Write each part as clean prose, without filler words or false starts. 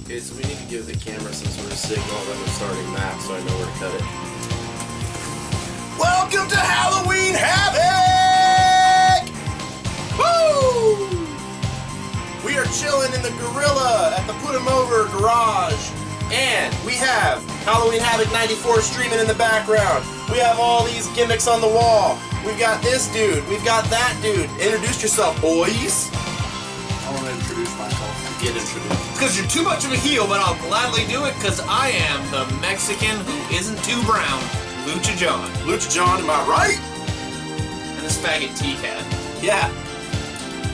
Okay, so we need to give the camera some sort of signal when we're starting Matt so I know where to cut it. Welcome to Halloween Havoc! Woo! We are chilling in the Gorilla at the Put 'em Over garage. And we have Halloween Havoc 94 streaming in the background. We have all these gimmicks on the wall. We've got this dude. We've got that dude. Introduce yourself, boys. I want to introduce myself. Get introduced. Because you're too much of a heel, but I'll gladly do it because I am the Mexican who isn't too brown, Lucha John. Lucha John, am I right? And this faggot T-Cat. Yeah.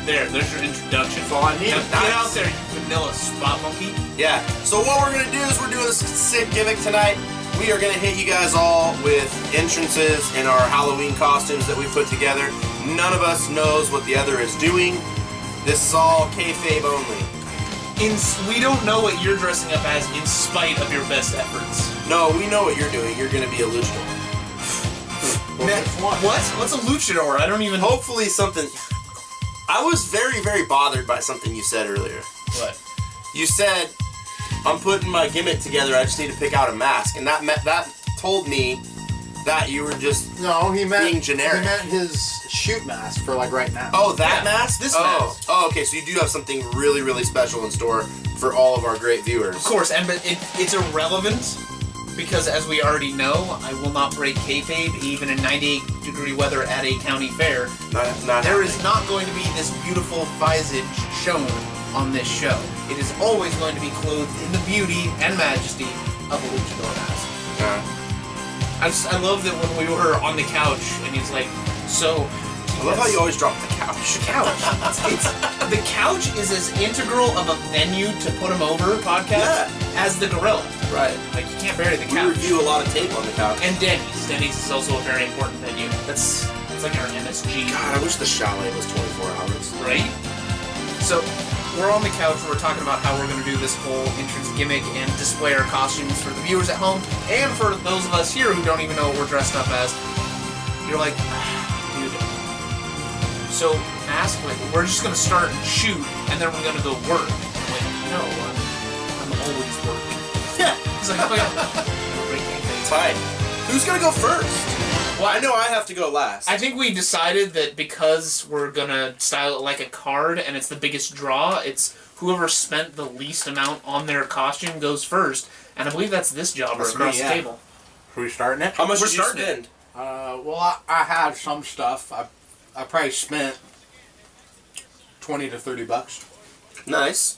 There's your introduction. That's all I need. Now, Nice. Get out there, you vanilla spot monkey. Yeah. So what we're going to do is we're doing this sick gimmick tonight. We are going to hit you guys all with entrances in our Halloween costumes that we put together. None of us knows what the other is doing. This is all kayfabe only. We don't know what you're dressing up as in spite of your best efforts. No, we know what you're doing. You're going to be a luchador. What? What's a luchador? I don't even... Hopefully something... I was very, very bothered by something you said earlier. What? You said, I'm putting my gimmick together, I just need to pick out a mask. And that told me that you were just being generic. He meant his shoot mask for like right now. Oh, that mask? This mask. Oh, okay, so you do have something really, really special in store for all of our great viewers. Of course, but it's irrelevant because, as we already know, I will not break kayfabe even in 98-degree weather at a county fair. There is not going to be this beautiful visage shown on this show. It is always going to be clothed in the beauty and majesty of a luchador mask. I love that when we were on the couch and he's like, so... I love how you always drop the couch. The couch. The couch is as integral of a venue to Put 'em Over podcast as the Gorilla. Right. Like, you can't bury the couch. We review a lot of tape on the couch. And Denny's. Denny's is also a very important venue. That's like our MSG. God, I wish the chalet was 24 hours. Right? So, we're on the couch and we're talking about how we're going to do this whole entrance gimmick and display our costumes for the viewers at home and for those of us here who don't even know what we're dressed up as. You're like, dude. So, ask, like, we're just going to start and shoot and then we're going to go work. I'm like, no, I'm always working. Yeah. He's like, oh yeah. Tight. Who's going to go first? Well, I know I have to go last. I think we decided that because we're gonna style it like a card and it's the biggest draw, it's whoever spent the least amount on their costume goes first. And I believe that's this jobber across the table. Are we starting it? How much We're did you starting spend? Well, I had some stuff. I probably spent $20 to $30. Nice.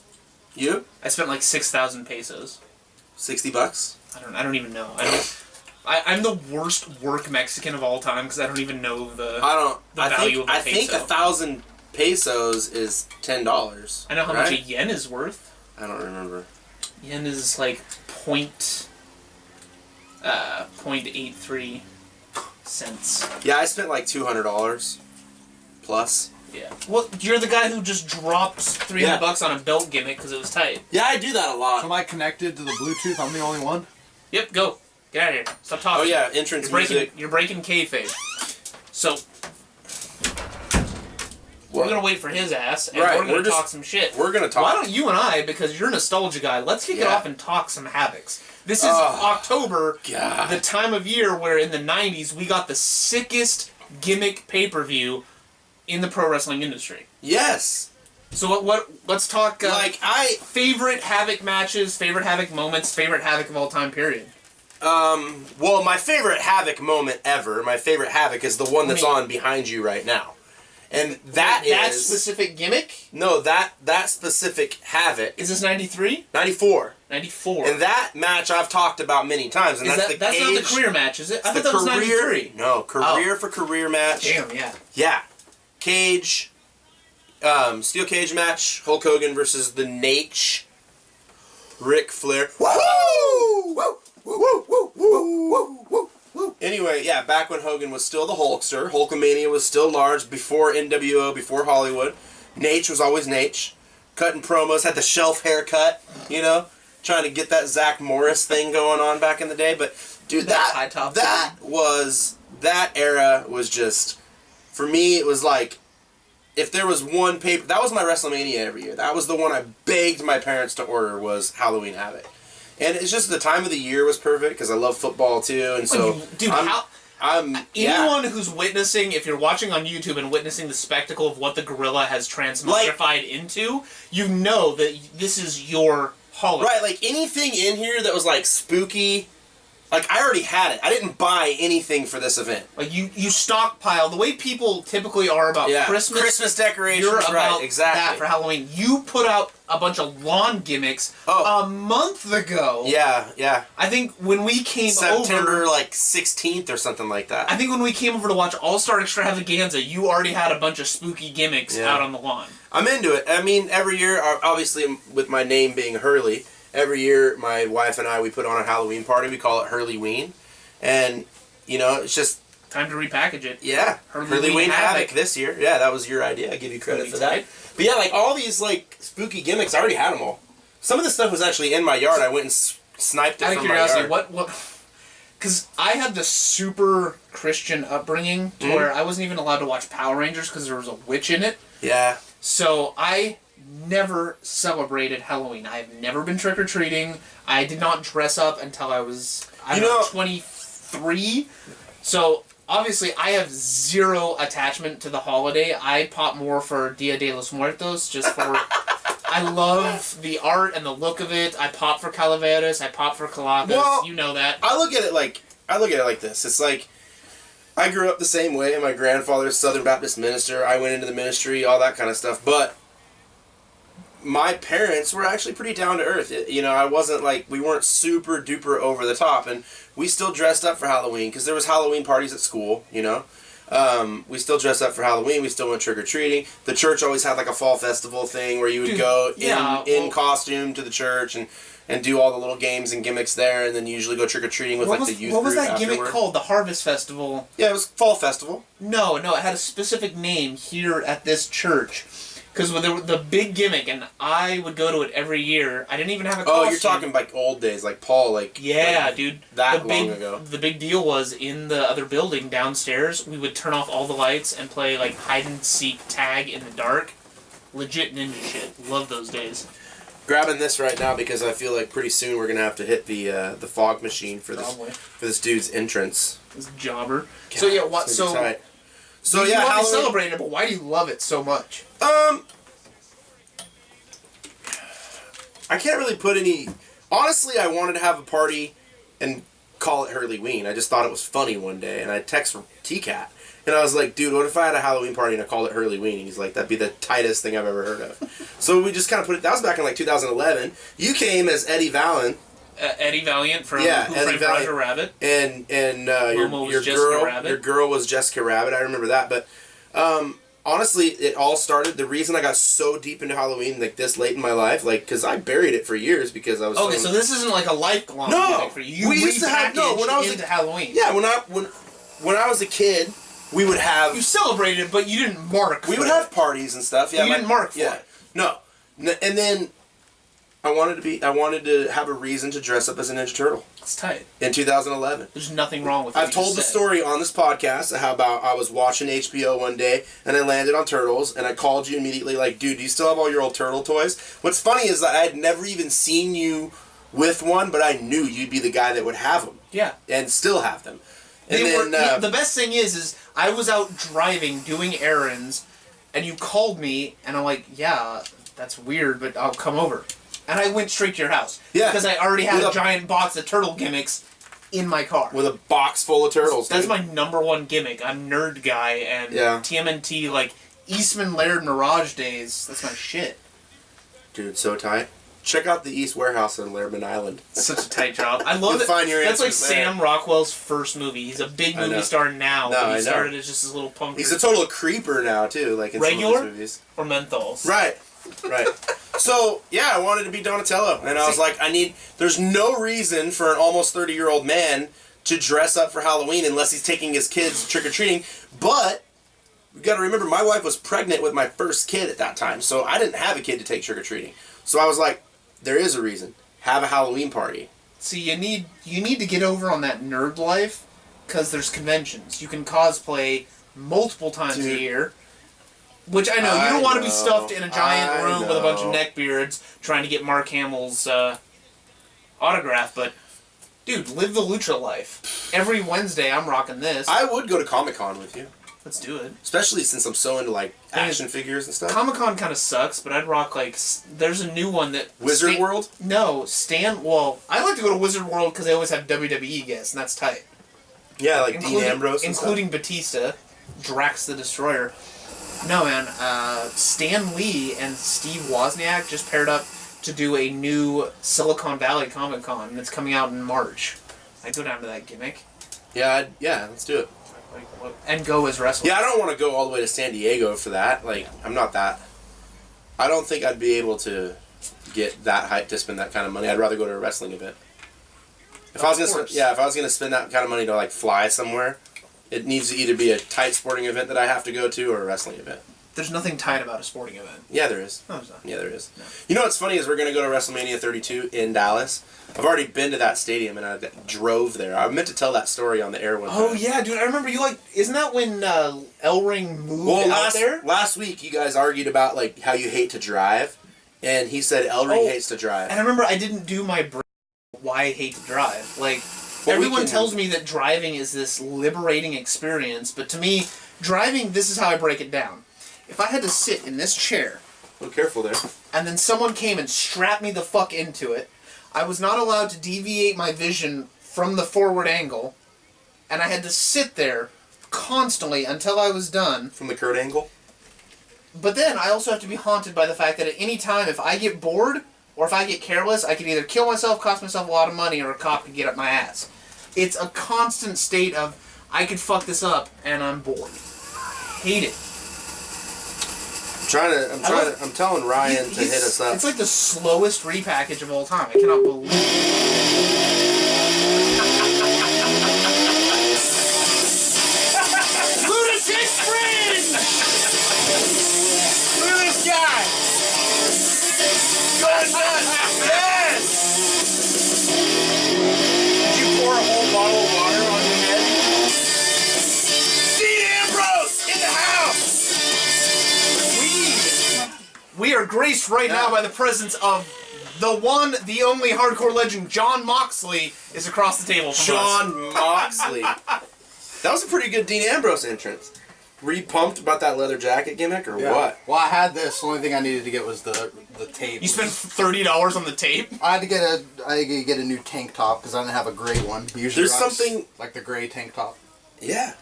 You? I spent like 6,000 pesos. $60? I don't even know. I'm the worst work Mexican of all time because I don't even know the value of a peso. I think 1,000 pesos is $10. I know how much a yen is worth. I don't remember. Yen is like 0.83 cents. Yeah, I spent like $200 plus. Yeah. Well, you're the guy who just drops $300 on a belt gimmick because it was tight. Yeah, I do that a lot. So am I connected to the Bluetooth? I'm the only one? Yep, go. Get out of here. Stop talking. Oh yeah, entrance music. You're breaking kayfabe. So, we're going to wait for his ass, and we're going to talk some shit. We're going to talk. Why don't you and I, because you're a nostalgia guy, let's kick it off and talk some Havocs. This is October, the time of year where in the 90s we got the sickest gimmick pay-per-view in the pro wrestling industry. Yes. So let's talk favorite Havoc matches, favorite Havoc moments, favorite Havoc of all time, period. Well, my favorite Havoc moment ever, my favorite Havoc is the one that's on behind you right now. And that specific gimmick? No, that specific Havoc. Is this 93? 94. 94. And that match I've talked about many times. And that's not the career match, is it? I thought that was 93. No, for career match. Damn, yeah. Yeah. Cage, steel cage match, Hulk Hogan versus the Nate, Ric Flair. Woo! Woo! Woo! Woo! Woo! Woo! Woo! Anyway, yeah, back when Hogan was still the Hulkster, Hulkamania was still large before NWO, before Hollywood. Nate was always Nate, cutting promos, had the shelf haircut, you know, trying to get that Zach Morris thing going on back in the day. But dude, that era was just, for me, it was like if there was one paper, that was my WrestleMania every year. That was the one I begged my parents to order, was Halloween Havoc. And it's just the time of the year was perfect because I love football too, and so dude, anyone who's witnessing, if you're watching on YouTube and witnessing the spectacle of what the gorilla has transmogrified into, you know that this is your holiday. Right, like anything in here that was like spooky, like I already had it. I didn't buy anything for this event. Like you stockpile the way people typically are about Christmas decorations. You're about right, exactly. that for Halloween. You put out a bunch of lawn gimmicks a month ago. Yeah. I think when we came September like 16th or something like that. I think when we came over to watch All-Star Extravaganza, you already had a bunch of spooky gimmicks out on the lawn. I'm into it. I mean, every year, obviously with my name being Hurley, every year my wife and I, we put on a Halloween party. We call it Hurley-ween. And, you know, it's just... time to repackage it. Yeah. Hurley-ween Havoc this year. Yeah, that was your idea. I give you credit for that. But yeah, like all these like spooky gimmicks, I already had them all. Some of this stuff was actually in my yard. I went and sniped it from my yard. Out of curiosity, what... Because I had this super Christian upbringing to where I wasn't even allowed to watch Power Rangers because there was a witch in it. Yeah. So I never celebrated Halloween. I've never been trick-or-treating. I did not dress up until I was, 23. So obviously I have zero attachment to the holiday. I pop more for Dia de los Muertos, just for... I love the art and the look of it. I pop for Calaveras. I pop for Calacas. Well, you know that. I look at it like this. It's like I grew up the same way. My grandfather's Southern Baptist minister. I went into the ministry, all that kind of stuff. But my parents were actually pretty down to earth. You know, I wasn't like, we weren't super duper over the top, and we still dressed up for Halloween because there was Halloween parties at school. You know. We still dressed up for Halloween. We still went trick-or-treating. The church always had like a fall festival thing where you would go in costume to the church and do all the little games and gimmicks there, and then you usually go trick-or-treating with the youth What was group that gimmick afterward. called? The Harvest Festival? Yeah, it was Fall Festival. No, it had a specific name here at this church. Because the big gimmick, and I would go to it every year. I didn't even have a costume. Oh, you're talking like old days, like Paul, like... Yeah, dude. Long ago. The big deal was, in the other building downstairs, we would turn off all the lights and play, like, hide-and-seek tag in the dark. Legit ninja shit. Love those days. Grabbing this right now because I feel like pretty soon we're going to have to hit the fog machine for this dude's entrance. This jobber. God, so, yeah, what... So, yeah, you always celebrate it, but why do you love it so much? I can't really put any... Honestly, I wanted to have a party and call it Hurley-ween. I just thought it was funny one day, and I texted T-Cat. And I was like, dude, what if I had a Halloween party and I called it Hurley-ween? And he's like, that'd be the tightest thing I've ever heard of. So we just kind of put it... That was back in like 2011. You came as Eddie Valiant. Eddie Valiant from Who Framed Roger Rabbit. And your girl was Jessica Rabbit. I remember that. But honestly, it all started... The reason I got so deep into Halloween, like this late in my life, like, because I buried it for years because I was... Okay, so this isn't like a lifelong thing for you. We used to have... No, when I was into Halloween. Yeah, when I was a kid, we would have... You celebrated, but you didn't mark We would have parties and stuff. Yeah, you didn't mark for it. No. And then I wanted to have a reason to dress up as a Ninja Turtle. It's tight. In 2011. There's nothing wrong with it. I've told the story on this podcast how about I was watching HBO one day and I landed on Turtles and I called you immediately like, dude, do you still have all your old Turtle toys? What's funny is that I had never even seen you with one, but I knew you'd be the guy that would have them. Yeah. And still have them. And the best thing is I was out driving, doing errands, and you called me, and I'm like, yeah, that's weird, but I'll come over. And I went straight to your house. Yeah. Because I already had a giant box of turtle gimmicks in my car. With a box full of turtles, That's my number one gimmick. I'm Nerd Guy, and TMNT, like, Eastman Laird Mirage days, that's my shit. Dude, so tight. Check out the East Warehouse on Lehrman Island. Such a tight job. I love it. That's like Sam Rockwell's first movie. He's a big movie star now, but he started as just this little punk. He's a total creeper now, too. Like in regular some of his movies. Or menthols. Right. So, yeah, I wanted to be Donatello. And I was like, there's no reason for an almost 30-year-old man to dress up for Halloween unless he's taking his kids trick-or-treating. But you got to remember, my wife was pregnant with my first kid at that time. So I didn't have a kid to take trick-or-treating. So I was like, there is a reason. Have a Halloween party. See, you need to get over on that nerd life, because there's conventions. You can cosplay multiple times a year. Which I know, you don't want to be know, stuffed in a giant I room with a bunch of know. neckbeards trying to get Mark Hamill's autograph, but dude, live the Lucha life. Every Wednesday I'm rocking this. I would go to Comic-Con with you. Let's do it. Especially since I'm so into, like, action figures and stuff. Comic-Con kind of sucks, but I'd rock, like, there's a new one that... Wizard World? No, well, I like to go to Wizard World because they always have WWE guests, and that's tight. Yeah, like Dean Ambrose and including Batista, Drax the Destroyer. No, man, Stan Lee and Steve Wozniak just paired up to do a new Silicon Valley Comic-Con, and it's coming out in March. I'd go down to that gimmick. Yeah, let's do it. And go as wrestlers. Yeah, I don't want to go all the way to San Diego for that. Like, I'm not that... I don't think I'd be able to get that hyped to spend that kind of money. I'd rather go to a wrestling event. If I was gonna spend that kind of money to, like, fly somewhere, it needs to either be a tight sporting event that I have to go to or a wrestling event. There's nothing tight about a sporting event. Yeah, there is. No, there's not. Yeah, there is. No. You know what's funny is we're going to go to WrestleMania 32 in Dallas. I've already been to that stadium, and I drove there. I meant to tell that story on the air one time. Oh, yeah, dude. I remember you, like... Isn't that when L-Ring moved out there? Last week, you guys argued about, like, how you hate to drive, and he said L-Ring hates to drive. And I remember I didn't do my brain why I hate to drive. Like, Well, everyone tells me that driving is this liberating experience, but to me, driving, this is how I break it down. If I had to sit in this chair... Oh, careful there. And then someone came and strapped me the fuck into it, I was not allowed to deviate my vision from the forward angle, and I had to sit there constantly until I was done. From the Kurt angle? But then I also have to be haunted by the fact that at any time, if I get bored, or if I get careless, I could either kill myself, cost myself a lot of money, or a cop could get up my ass. It's a constant state of, I could fuck this up, and I'm bored. Hate it. I'm telling Ryan to hit us up. It's like the slowest repackage of all time. I cannot believe it. Lunatic Fringe! Look at this guy! Going nuts! Yes! Did you pour a whole bottle of water on your head? Dean Ambrose in the house! We are graced right now by the presence of the one, the only hardcore legend, Jon Moxley, is across the table from us. Jon Moxley. That was a pretty good Dean Ambrose entrance. Were you pumped about that leather jacket gimmick, or what? Well, I had this. The only thing I needed to get was the tape. You spent $30 on the tape? I had to get a new tank top because I didn't have a gray one. Usually There's something like the gray tank top. Yeah.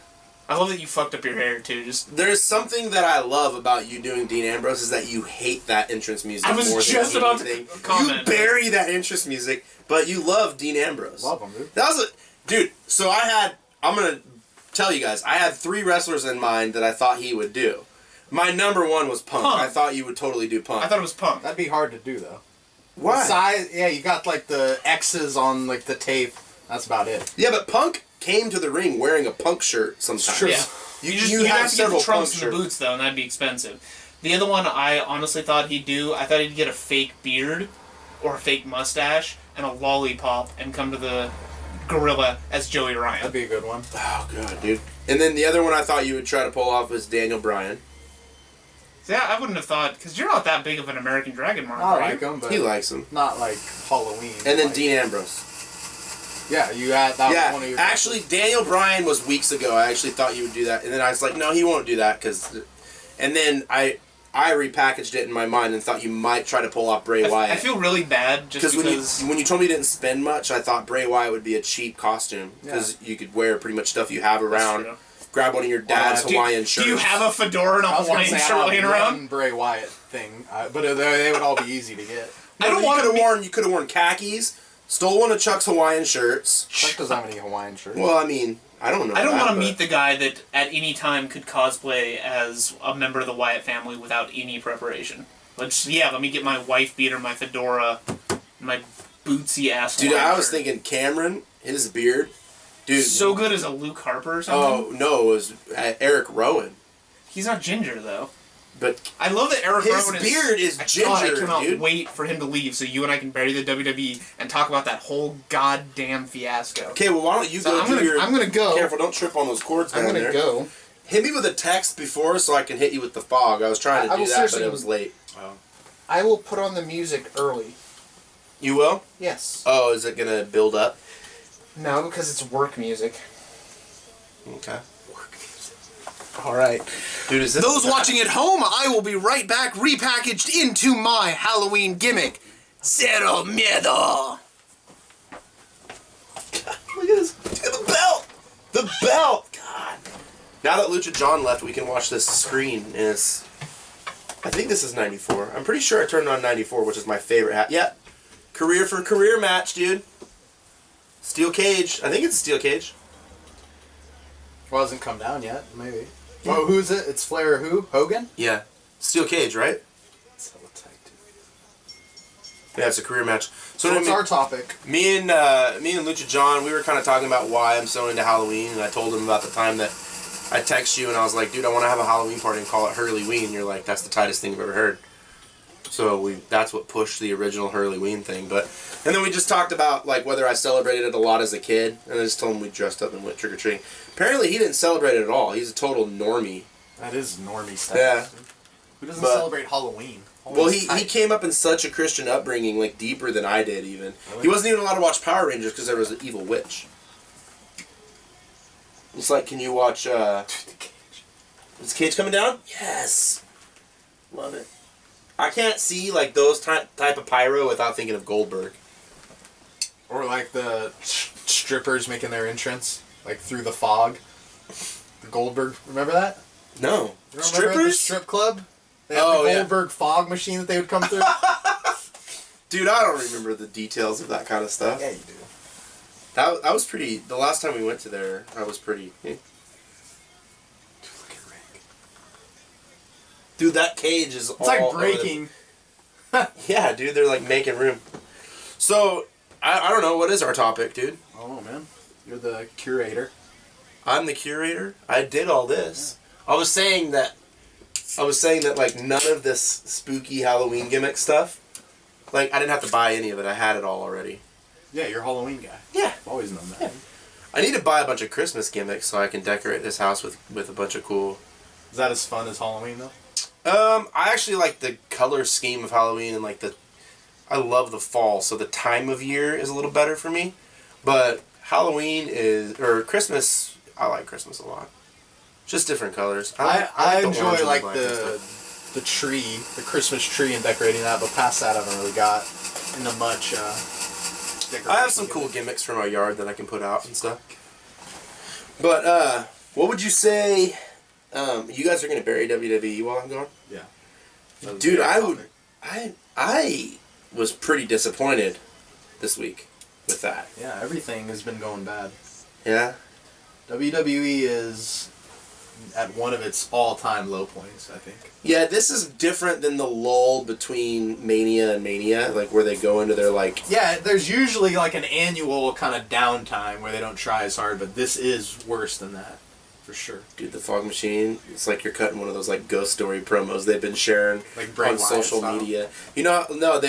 I love that you fucked up your hair too. There's something that I love about you doing Dean Ambrose is that you hate that entrance music. I was more just than about to anything. comment. You bury that entrance music, but you love Dean Ambrose. Love him, dude. That was dude. So I'm gonna tell you guys. I had 3 wrestlers in mind that I thought he would do. My number 1 was Punk. I thought you would totally do Punk. I thought it was Punk. That'd be hard to do though. Why? The size, yeah, you got like the X's on like the tape. That's about it. Yeah, but Punk came to the ring wearing a Punk shirt sometimes. Yeah. You have have to get several the trunks Punk and the shirts. boots though, and that'd be expensive. The other one I honestly thought he'd do, I thought he'd get a fake beard or a fake mustache and a lollipop and come to the Gorilla as Joey Ryan. That'd be a good one. Oh god, dude. And then the other one I thought you would try to pull off was Daniel Bryan. Yeah, I wouldn't have thought, because you're not that big of an American Dragon Mark, I right? like him, but He likes him. not like Halloween. And then like, Dean Ambrose. Yeah, you had that was one of your. Actually, Daniel Bryan was weeks ago. I actually thought you would do that, and then I was like, no, he won't do that because. And then I repackaged it in my mind and thought you might try to pull off Bray Wyatt. I feel really bad just because when you told me you didn't spend much, I thought Bray Wyatt would be a cheap costume because you could wear pretty much stuff you have around. true. Grab one of your dad's Hawaiian shirts. Do you have a fedora and a I was gonna Hawaiian say, shirt laying around? one Bray Wyatt thing, but they would all be easy to get. I don't want to. You could have worn khakis. Stole one of Chuck's Hawaiian shirts. Chuck doesn't have any Hawaiian shirts. Well, I mean, I don't know. I don't want to meet the guy that at any time could cosplay as a member of the Wyatt family without any preparation. Let me get my wife beater, my fedora, my bootsy ass. Dude, Hawaiian I was shirt. thinking Cameron, his beard. Dude. So good as a Luke Harper or something. Oh, no, it was Eric Rowan. He's not ginger, though. But I love that Eric Rowan his beard is ginger, I cannot dude. wait for him to leave so you and I can bury the WWE and talk about that whole goddamn fiasco. Okay, well, why don't you So go I'm gonna go. Careful, don't trip on those cords down I'm there. gonna go. Hit me with a text before so I can hit you with the fog. I was trying to do that, but it was late. Oh. I will put on the music early. You will? Yes. Oh, is it gonna build up? No, because it's work music. Okay. Work music. All right. Dude, is this... Those watching at home, I will be right back repackaged into my Halloween gimmick. Cero miedo. Look at this. Dude, the belt! The belt! God. Now that Lucha John left, we can watch this screen, and it's... I think this is 94. I'm pretty sure I turned on 94, which is my favorite hat. Yeah. Career for career match, dude. Steel cage. I think it's a steel cage. Well, it hasn't come down yet, maybe. Oh, who's it? It's Flair who? Hogan? Yeah. Steel cage, right? It's hella tight, dude. Yeah, it's a career match. So what's our topic? Me and Lucha John, we were kind of talking about why I'm so into Halloween, and I told him about the time that I text you and I was like, dude, I want to have a Halloween party and call it Hurley-ween. You're like, that's the tightest thing I've ever heard. So that's what pushed the original Hurley-ween thing. And then we just talked about like whether I celebrated it a lot as a kid, and I just told him we dressed up and went trick-or-treating. Apparently he didn't celebrate it at all. He's a total normie. That is normie stuff. Yeah. Who doesn't celebrate Halloween? Well, he came up in such a Christian upbringing, like deeper than I did even. Really? He wasn't even allowed to watch Power Rangers because there was an evil witch. It's like, can you watch, is Cage coming down? Yes! Love it. I can't see, like, those type of pyro without thinking of Goldberg. Or like the strippers making their entrance, like through the fog. The Goldberg, remember that? No. Remember Strippers? at the strip club? They had the Goldberg fog machine that they would come through. Dude, I don't remember the details of that kind of stuff. Yeah, you do. That was pretty... The last time we went to there, I was pretty... Dude, look at Rick. Dude, that cage is all... It's like breaking. Yeah, dude, they're like making room. So, I don't know, what is our topic, dude? Oh, man. You're the curator. I'm the curator? I did all this. Yeah. I was saying that, like, none of this spooky Halloween gimmick stuff, like, I didn't have to buy any of it. I had it all already. Yeah, you're a Halloween guy. Yeah. I've always known that. Yeah. I need to buy a bunch of Christmas gimmicks so I can decorate this house with a bunch of cool... Is that as fun as Halloween, though? I actually like the color scheme of Halloween and, like, I love the fall, so the time of year is a little better for me. But Halloween or Christmas, I like Christmas a lot. Just different colors. I the enjoy orange and like black and stuff. the tree, the Christmas tree and decorating that, but past that I haven't really got into much decoration. I have some cool gimmicks for my yard that I can put out and stuff. But what would you say you guys are gonna bury WWE while I'm gone? Yeah. Dude, I was pretty disappointed this week with that. Yeah, everything has been going bad. Yeah? WWE is at one of its all-time low points, I think. Yeah, this is different than the lull between Mania and Mania, like where they go into their like... Yeah, there's usually like an annual kind of downtime where they don't try as hard, but this is worse than that, for sure. Dude, the fog machine, it's like you're cutting one of those like ghost story promos they've been sharing like Bray on social media. You know, no,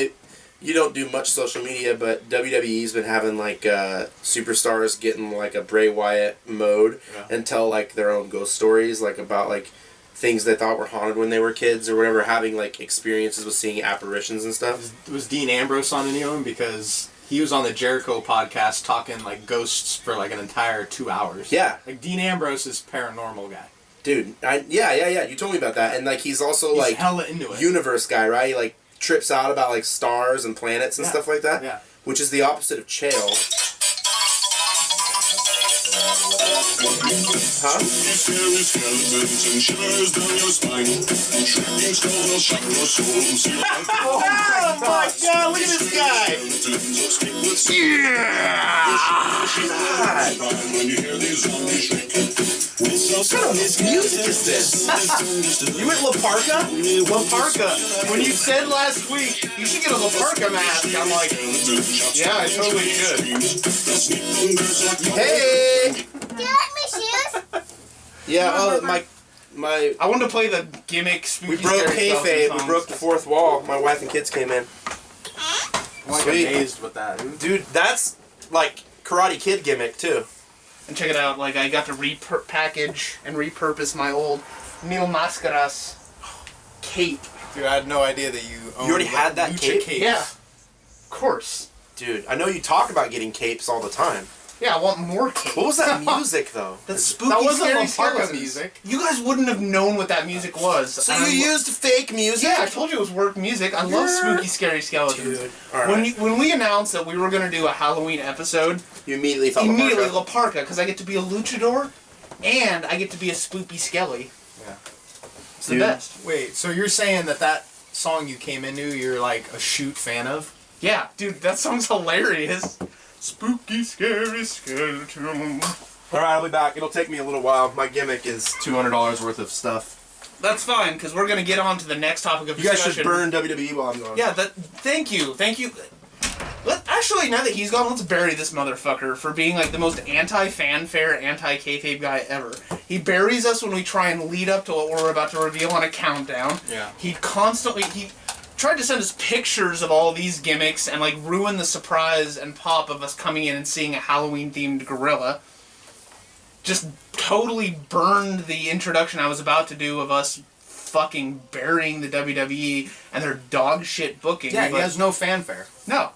you don't do much social media, but WWE's been having like superstars get in like a Bray Wyatt mode and tell like their own ghost stories, like about like things they thought were haunted when they were kids or whatever, having like experiences with seeing apparitions and stuff. Was Dean Ambrose on any of them? Because he was on the Jericho podcast talking like ghosts for like an entire 2 hours. Yeah. Like Dean Ambrose is a paranormal guy. Dude, yeah. You told me about that, and like he's also like hella into it. Universe guy, right? He, like trips out about like stars and planets and stuff like that. Yeah. Which is the opposite of Chael. Huh? Oh my god, look at this guy! Yeah! What kind of music is this? You went La Parka? La Parka. When you said last week, you should get a La Parka mask, I'm like, yeah, I totally should. Hey! Do you like my shoes? Yeah, my. I wanted to play the gimmick spooky We broke scary kayfabe. songs. We broke the fourth wall. My wife and kids came in. I'm like Sweet. amazed with that. Dude, that's like Karate Kid gimmick too. And check it out, like, I got to repackage and repurpose my old Mil Mascaras cape. Dude, I had no idea that you owned, You already had that lucha cape? capes. Yeah. Of course. Dude, I know you talk about getting capes all the time. Yeah, I want more capes. What was that music, though? That's spooky, That wasn't scary La Parka skeletons. music. You guys wouldn't have known what that music was. So And you I'm- used fake music? Yeah, I told you it was work music. I love spooky, scary skeletons. Dude, alright. When we announced that we were going to do a Halloween episode, You immediately thought immediately La La Parka, because I get to be a luchador, and I get to be a spooky skelly. Yeah. It's the Dude. best. Wait, so you're saying that song you came into, you're like a shoot fan of? Yeah, dude, that song's hilarious. Spooky, scary skeleton. Alright, I'll be back. It'll take me a little while. My gimmick is $200 worth of stuff. That's fine, because we're going to get on to the next topic of You guys discussion. should burn WWE while I'm gone. Yeah, thank you. Actually, now that he's gone, let's bury this motherfucker for being like the most anti-fanfare, anti-kayfabe guy ever. He buries us when we try and lead up to what we're about to reveal on a countdown. Yeah. He tried to send us pictures of all these gimmicks and like ruin the surprise and pop of us coming in and seeing a Halloween-themed gorilla. Just totally burned the introduction I was about to do of us fucking burying the WWE and their dog shit booking. Yeah, he but- has no fanfare. no.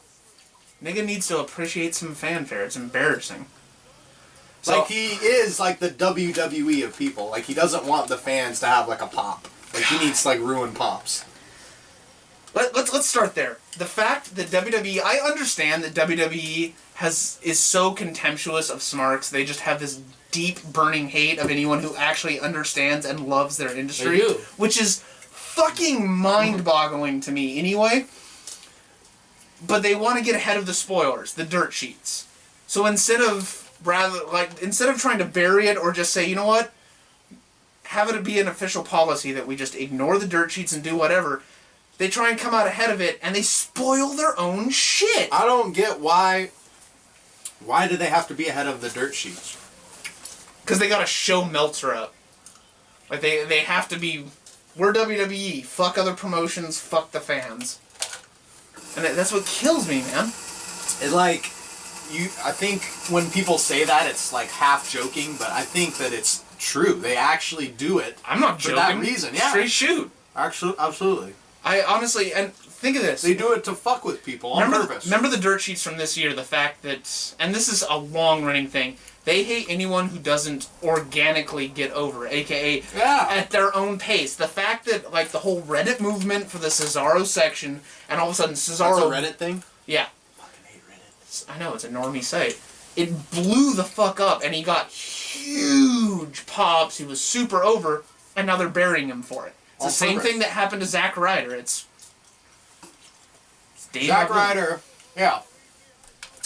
Nigga needs to appreciate some fanfare. It's embarrassing. So, Like, he is like the WWE of people. Like, he doesn't want the fans to have like a pop. Like, he needs to like ruin pops. let's start there. The fact that WWE, I understand that WWE is so contemptuous of smarks. They just have this deep burning hate of anyone who actually understands and loves their industry, They do. which is fucking mind-boggling to me anyway. But they want to get ahead of the spoilers, the dirt sheets. So instead of trying to bury it or just say, you know what, have it be an official policy that we just ignore the dirt sheets and do whatever, they try and come out ahead of it and they spoil their own shit. I don't get why do they have to be ahead of the dirt sheets? Because they gotta show Meltzer up. Like they have to be, we're WWE, fuck other promotions, fuck the fans. And that's what kills me, man. It like, I think when people say that, it's like half joking, but I think that it's true. They actually do it. I'm not for joking. that reason, yeah. Straight shoot. Actually, absolutely. I honestly, and think of this. They do it to fuck with people on purpose. Remember the dirt sheets from this year, the fact that, and this is a long-running thing, they hate anyone who doesn't organically get over, aka at their own pace. The fact that, like, the whole Reddit movement for the Cesaro section, and all of a sudden Cesaro... That's a Reddit thing? Yeah. Fucking hate Reddit. I know, it's a normie site. It blew the fuck up, and he got huge pops, he was super over, and now they're burying him for it. It's the same thing that happened to Zack Ryder. It's Zack Ryder, yeah.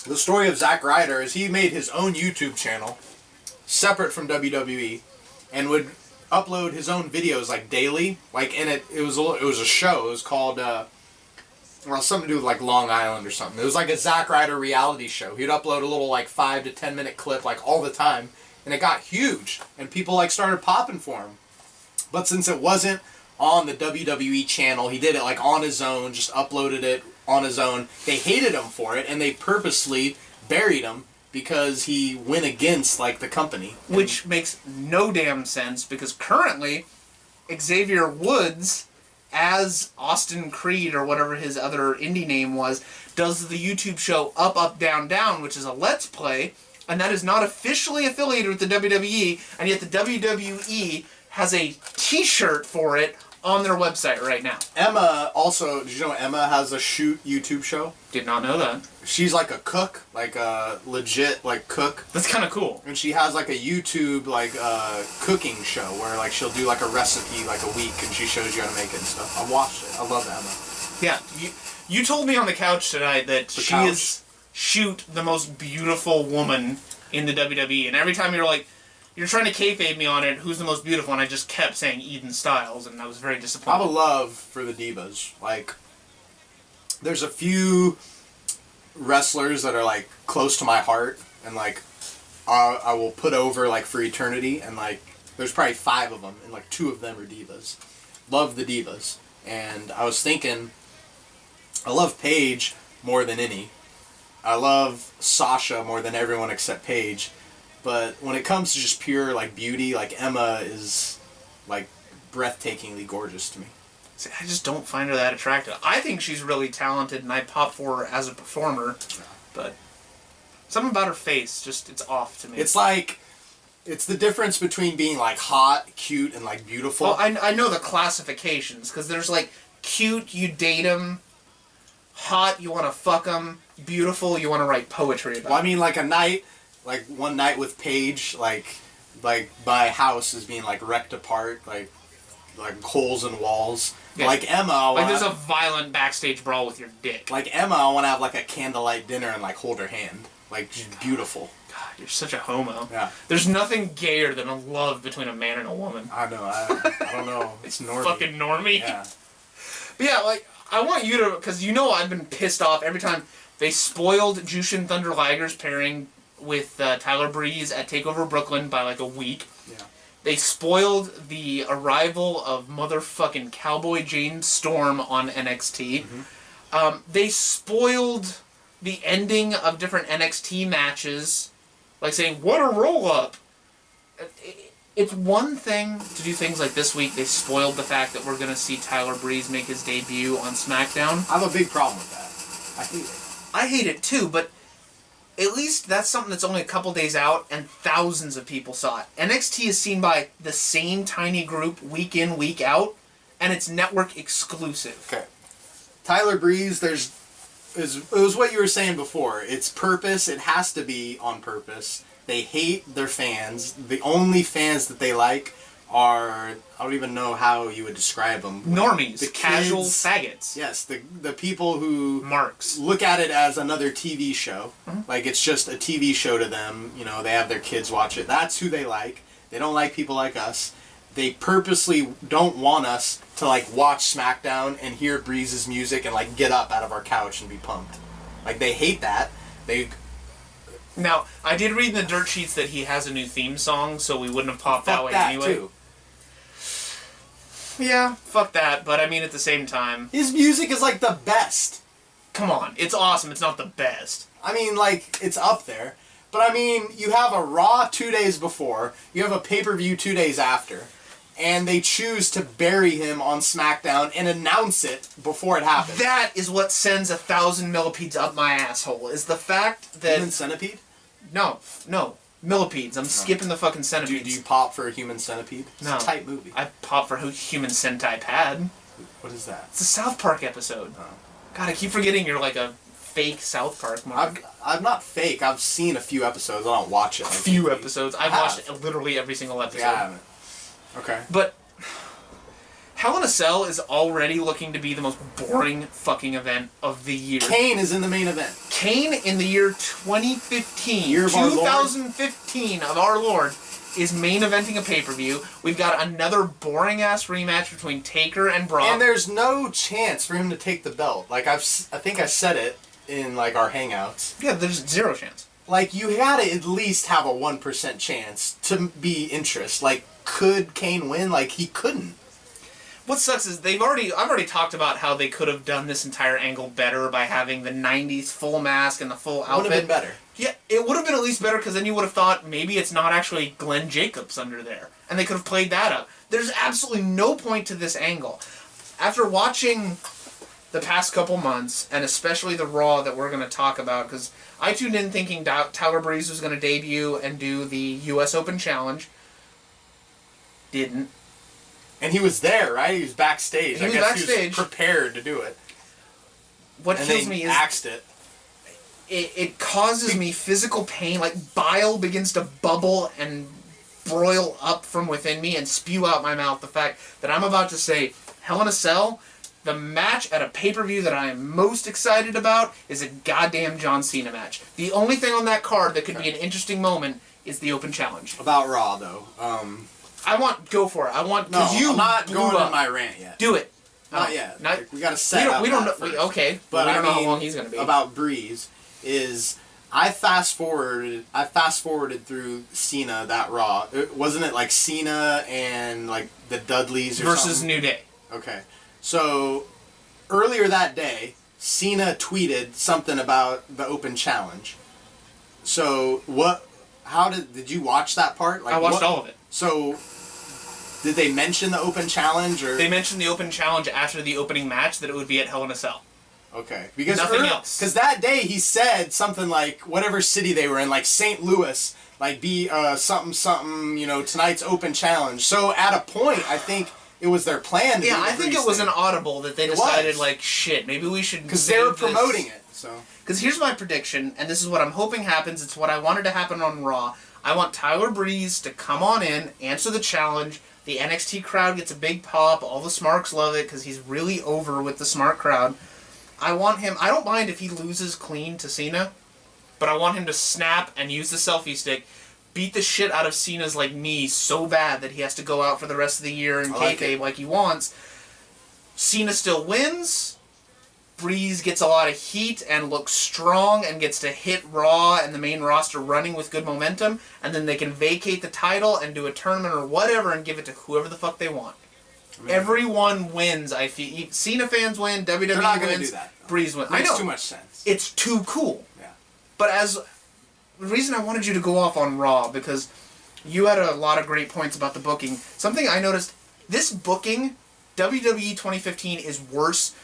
The story of Zack Ryder is he made his own YouTube channel, separate from WWE, and would upload his own videos like daily. Like in it was a show. It was called something to do with like Long Island or something. It was like a Zack Ryder reality show. He'd upload a little like 5 to 10 minute clip like all the time, and it got huge, and people like started popping for him. But since it wasn't on the WWE channel, he did it like on his own, just uploaded it on his own. They hated him for it, and they purposely buried him because he went against like the company. Which makes no damn sense, because currently Xavier Woods, as Austin Creed or whatever his other indie name was, does the YouTube show Up Up Down Down, which is a Let's Play, and that is not officially affiliated with the WWE, and yet the WWE has a t-shirt for it on their website right now. Emma also, did you know Emma has a shoot YouTube show? Did not know that. She's like a cook, like a legit like cook. That's kind of cool. And she has like a YouTube like cooking show where like she'll do like a recipe like a week and she shows you how to make it and stuff. I watched it. I love Emma. Yeah, you told me on the couch tonight that she is shoot the most beautiful woman in the WWE, and every time you're trying to kayfabe me on it, who's the most beautiful, and I just kept saying Eden Styles, and I was very I disappointed. have a love for the divas. Like, there's a few wrestlers that are like close to my heart, and like I will put over like for eternity, and like there's probably 5 of them, and like 2 of them are divas. Love the divas, and I was thinking, I love Paige more than any. I love Sasha more than everyone except Paige. But when it comes to just pure like beauty, like Emma is like breathtakingly gorgeous to me. See, I just don't find her that attractive. I think she's really talented, and I pop for her as a performer, but something about her face, just it's off to me. It's like, it's the difference between being like hot, cute, and like beautiful. Well, I know the classifications, because there's like cute, you date him, hot, you want to fuck him, beautiful, you want to write poetry about. Well, I mean, like one night with Paige, like my house is being like wrecked apart, like holes in walls. Yeah. Like Emma, like there's a violent backstage brawl with your dick. Like Emma, I want to have like a candlelight dinner and like hold her hand. Like she's beautiful. God, you're such a homo. Yeah. There's nothing gayer than a love between a man and a woman. I know. I don't know. It's normie. Fucking normie. Yeah. But yeah, like I want you to, because you know I've been pissed off every time they spoiled Jushin Thunder Liger's pairing with Tyler Breeze at TakeOver Brooklyn by like a week. Yeah. They spoiled the arrival of motherfucking Cowboy James Storm on NXT. Mm-hmm. They spoiled the ending of different NXT matches, like saying, what a roll-up! It's one thing to do things like this week. They spoiled the fact that we're going to see Tyler Breeze make his debut on SmackDown. I have a big problem with that. I hate it. I hate it too, but at least that's something that's only a couple days out, and thousands of people saw it. NXT is seen by the same tiny group week in, week out, and it's network exclusive. Okay. Tyler Breeze, it was what you were saying before. It's purpose. It has to be on purpose. They hate their fans. The only fans that they like are, I don't even know how you would describe them. Normies, the casual kids, faggots. Yes, the people who marks look at it as another TV show. Mm-hmm. Like it's just a TV show to them. You know, they have their kids watch it. That's who they like. They don't like people like us. They purposely don't want us to like watch SmackDown and hear Breeze's music and like get up out of our couch and be pumped. Like they hate that. Now, I did read in the dirt sheets that he has a new theme song, so we wouldn't have popped that fuck way that anyway. too. Yeah, fuck that, but I mean at the same time, His music is like the best. come on, it's awesome, it's not the best. I mean, like, it's up there. But I mean, you have a Raw 2 days before, you have a pay-per-view 2 days after, and they choose to bury him on SmackDown and announce it before it happens. That is what sends 1,000 millipedes up my asshole, is the fact that... Human Centipede? No, millipedes. I'm skipping the fucking centipedes. Do you pop for a Human Centipede? It's No. a tight movie. I pop for Human Sentai Pad. What is that? It's a South Park episode. Oh. God, I keep forgetting you're like a fake South Park mark. I'm not fake. I've seen a few episodes. I don't watch it. A few episodes. I've watched literally every single episode. Yeah, I haven't. Okay. But Hell in a Cell is already looking to be the most boring fucking event of the year. Kane is in the main event. Kane in the year 2015, Year of our Lord. 2015 of our Lord, is main eventing a pay-per-view. We've got another boring-ass rematch between Taker and Brock. And there's no chance for him to take the belt. Like, I think I said it in, like, our hangouts. Yeah, there's zero chance. Like, you had to at least have a 1% chance to be interest. Like, could Kane win? Like, he couldn't. What sucks is I've already talked about how they could have done this entire angle better by having the 90s full mask and the full outfit. Would have been better. Yeah, it would have been at least better, because then you would have thought maybe it's not actually Glenn Jacobs under there. And they could have played that up. There's absolutely no point to this angle. After watching the past couple months, and especially the Raw that we're going to talk about, because I tuned in thinking Tyler Breeze was going to debut and do the U.S. Open Challenge. Didn't. And he was there, right? He was backstage. He was He backstage. was prepared to do it. What And kills they me is axed it. it causes me physical pain. Like bile begins to bubble and broil up from within me and spew out my mouth. The fact that I'm about to say Hell in a Cell, the match at a pay-per-view that I am most excited about, is a goddamn John Cena match. The only thing on that card that could be an interesting moment is the Open Challenge. About Raw, though. Go for it. No, you I'm not blew going up. on my rant yet. Do it. Not yet. Not, Like, we got to set up we don't know. that first. Okay, But we don't I know how mean, long he's going to be. About Breeze is I fast forwarded through Cena that Raw. Wasn't it like Cena and like the Dudleys or versus something? New Day. Okay. So earlier that day, Cena tweeted something about the Open Challenge. So what how did you watch that part? Like, I watched all of it. So, did they mention the open challenge, or they mentioned the open challenge after the opening match that it would be at Hell in a Cell? Okay, because nothing else. Because that day he said something like whatever city they were in, like St. Louis, like be something something. You know, tonight's open challenge. So at a point, I think it was their plan. To I think it was an audible that they decided like shit. Maybe we should because they were promoting it. So because here's my prediction, and this is what I'm hoping happens. It's what I wanted to happen on Raw. I want Tyler Breeze to come on in, answer the challenge. The NXT crowd gets a big pop. All the Smarks love it because he's really over with the Smart crowd. I want him... I don't mind if he loses clean to Cena, but I want him to snap and use the selfie stick, beat the shit out of Cena's knee so bad that he has to go out for the rest of the year and kayfabe like he wants. Cena still wins. Breeze gets a lot of heat and looks strong and gets to hit Raw and the main roster running with good momentum, and then they can vacate the title and do a tournament or whatever and give it to whoever the fuck they want. I mean, everyone wins. I feel Cena fans win. WWE they're not wins. Do that, Breeze wins. It makes I know. Too much sense. It's too cool. Yeah. But the reason I wanted you to go off on Raw because you had a lot of great points about the booking. Something I noticed: this booking, WWE 2015 is worse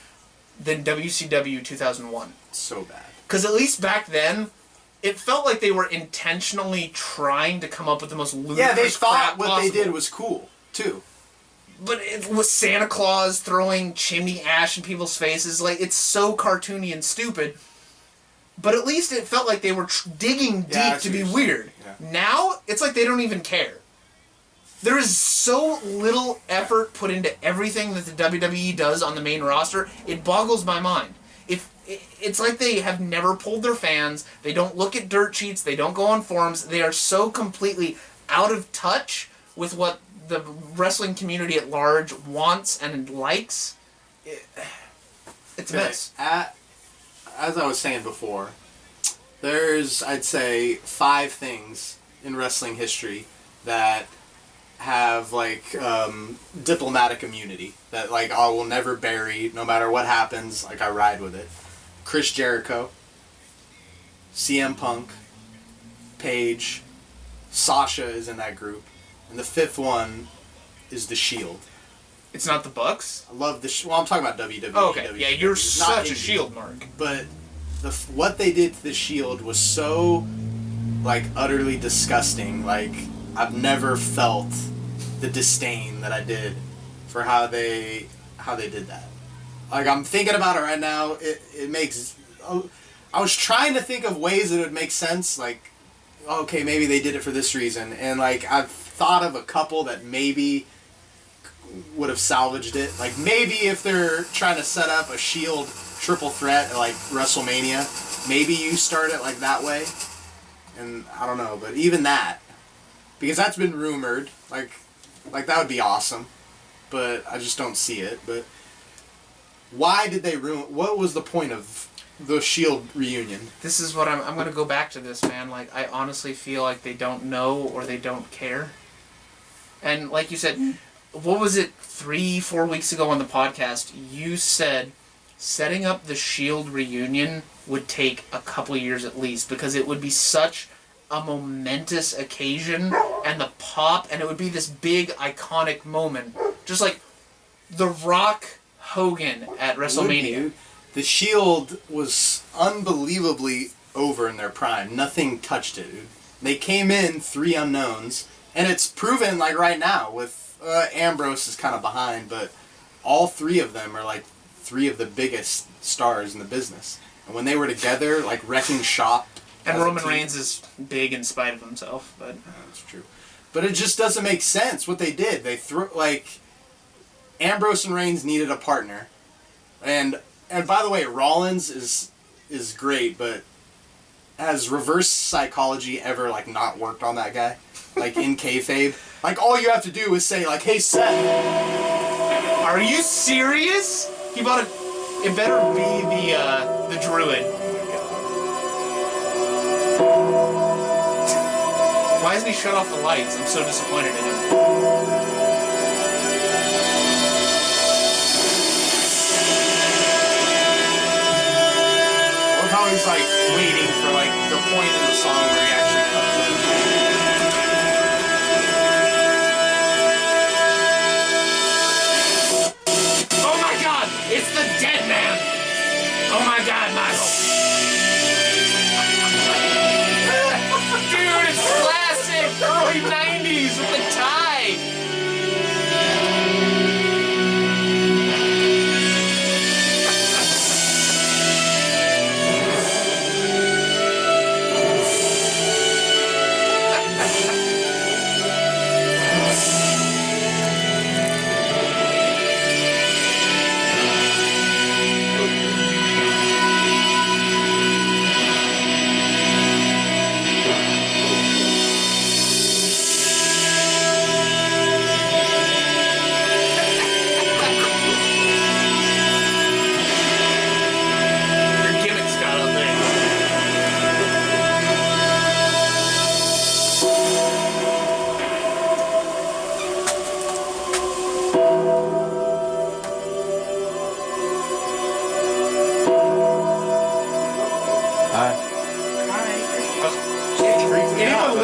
than WCW 2001. So bad. Because at least back then, it felt like they were intentionally trying to come up with the most ludicrous Yeah, they thought crap what possible. they did was cool too. But it was Santa Claus throwing chimney ash in people's faces. It's so cartoony and stupid. But at least it felt like they were digging deep to be weird. Yeah. Now, it's like they don't even care. There is so little effort put into everything that the WWE does on the main roster, it boggles my mind. It's like they have never pulled their fans, they don't look at dirt sheets, they don't go on forums, they are so completely out of touch with what the wrestling community at large wants and likes. It's a mess. As I was saying before, there's, I'd say, 5 things in wrestling history that have, diplomatic immunity. That, I will never bury, no matter what happens, I ride with it. Chris Jericho, CM Punk, Paige, Sasha is in that group, and the 5th one is The Shield. It's not the Bucks? I love the... Well, I'm talking about WWE. Oh, okay. WWE. Yeah, you're It's not such a indie. Shield mark. But what they did to the Shield was so, utterly disgusting. I've never felt the disdain that I did for how they did that. I'm thinking about it right now. It makes... I was trying to think of ways that it would make sense. Okay, maybe they did it for this reason. And, I've thought of a couple that maybe would have salvaged it. Maybe if they're trying to set up a Shield triple threat at, WrestleMania, maybe you start it, that way. And I don't know, but even that, because that's been rumored, that would be awesome. But I just don't see it. But why did they ruin... What was the point of the Shield reunion? This is what I'm going to go back to this, man. I honestly feel like they don't know or they don't care. And like you said, what was it, 3-4 weeks ago on the podcast, you said setting up the Shield reunion would take a couple years at least because it would be such a momentous occasion and the pop, and it would be this big iconic moment. Just like The Rock Hogan at WrestleMania. The Shield was unbelievably over in their prime. Nothing touched it. They came in 3 unknowns, and it's proven right now with Ambrose is kind of behind, but all 3 of them are 3 of the biggest stars in the business. And when they were together, wrecking shop. And Roman Reigns is big in spite of himself, but that's true. But it just doesn't make sense what they did. They threw Ambrose and Reigns needed a partner, and by the way, Rollins is great, but has reverse psychology ever not worked on that guy? In kayfabe, all you have to do is say "Hey Seth." Are you serious? He bought a. It better be the Druid. Why hasn't he shut off the lights? I'm so disappointed in him. Or how he's waiting for the point in the song where he actually comes in.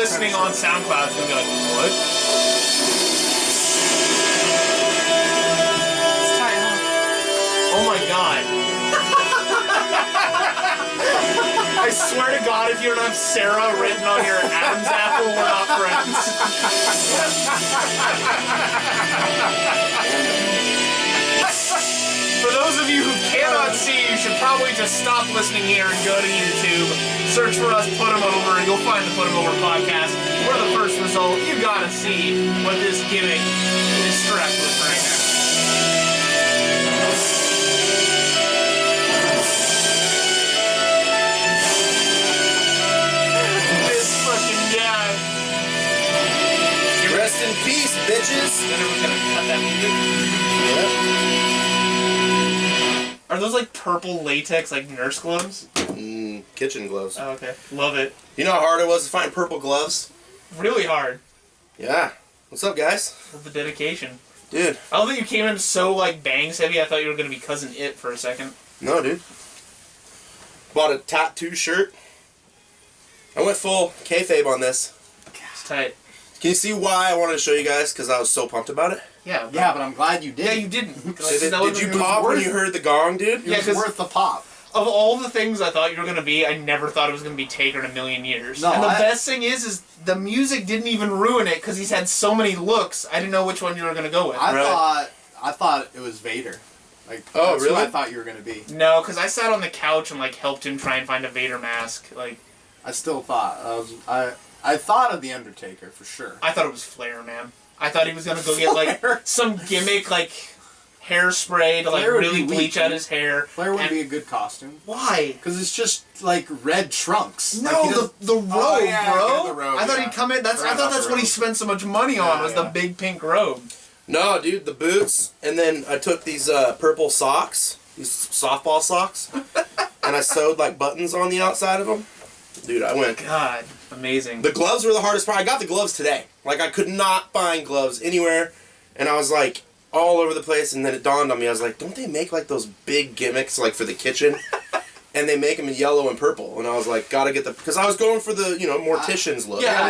listening on SoundCloud is gonna be like, what? It's tight, huh? Oh my god. I swear to God, if you don't have Sarah written on your Adam's apple, we're not friends. For those of you who cannot see, you should probably just stop listening here and go to YouTube, search for us, Put 'em Over, and you'll find the Put 'em Over podcast. We're the first result. You gotta see what this gimmick is strapped with right now. This fucking guy. Rest in peace, bitches. Then we're gonna cut that music. Are those like purple latex, like nurse gloves? Kitchen gloves. Oh, okay. Love it. You know how hard it was to find purple gloves? Really hard. Yeah. What's up, guys? With the dedication. Dude. I love that you came in so like bangs heavy. I thought you were gonna be Cousin It for a second. No, dude. Bought a tattoo shirt. I went full kayfabe on this. It's tight. Can you see why I wanted to show you guys? Because I was so pumped about it. Yeah. Yeah, but I'm glad you did. Yeah, you didn't. Did you pop when you heard the gong, dude? It was worth the pop. Of all the things I thought you were gonna be, I never thought it was gonna be Taker in a million years. No, and the best thing is the music didn't even ruin it because he's had so many looks. I didn't know which one you were gonna go with. I thought it was Vader. Like, oh, that's really? who I thought you were gonna be. No, because I sat on the couch and like helped him try and find a Vader mask. Like, I still thought I thought of the Undertaker for sure. I thought it was Flair, man. I thought he was gonna go get like some gimmick like hairspray to like Flair would really be weak, bleach out dude. his hair. Flair would be a good costume. Why? Because it's just like red trunks. No, like he does- the robe, Oh, yeah, bro. the robe, I thought yeah. he'd come in. I Forgot thought about that's the what he robe. spent so much money on was the yeah. big pink robe. No, dude, the boots, and then I took these purple socks, these softball socks, and I sewed like buttons on the outside of them. Dude, I went. God, amazing. The gloves were the hardest part. I got the gloves today. Like, I could not find gloves anywhere, and I was like all over the place, and then it dawned on me. I was like, don't they make like those big gimmicks like for the kitchen? And they make them in yellow and purple, and I was like, gotta get the, because I was going for the, you know, mortician's look. Yeah,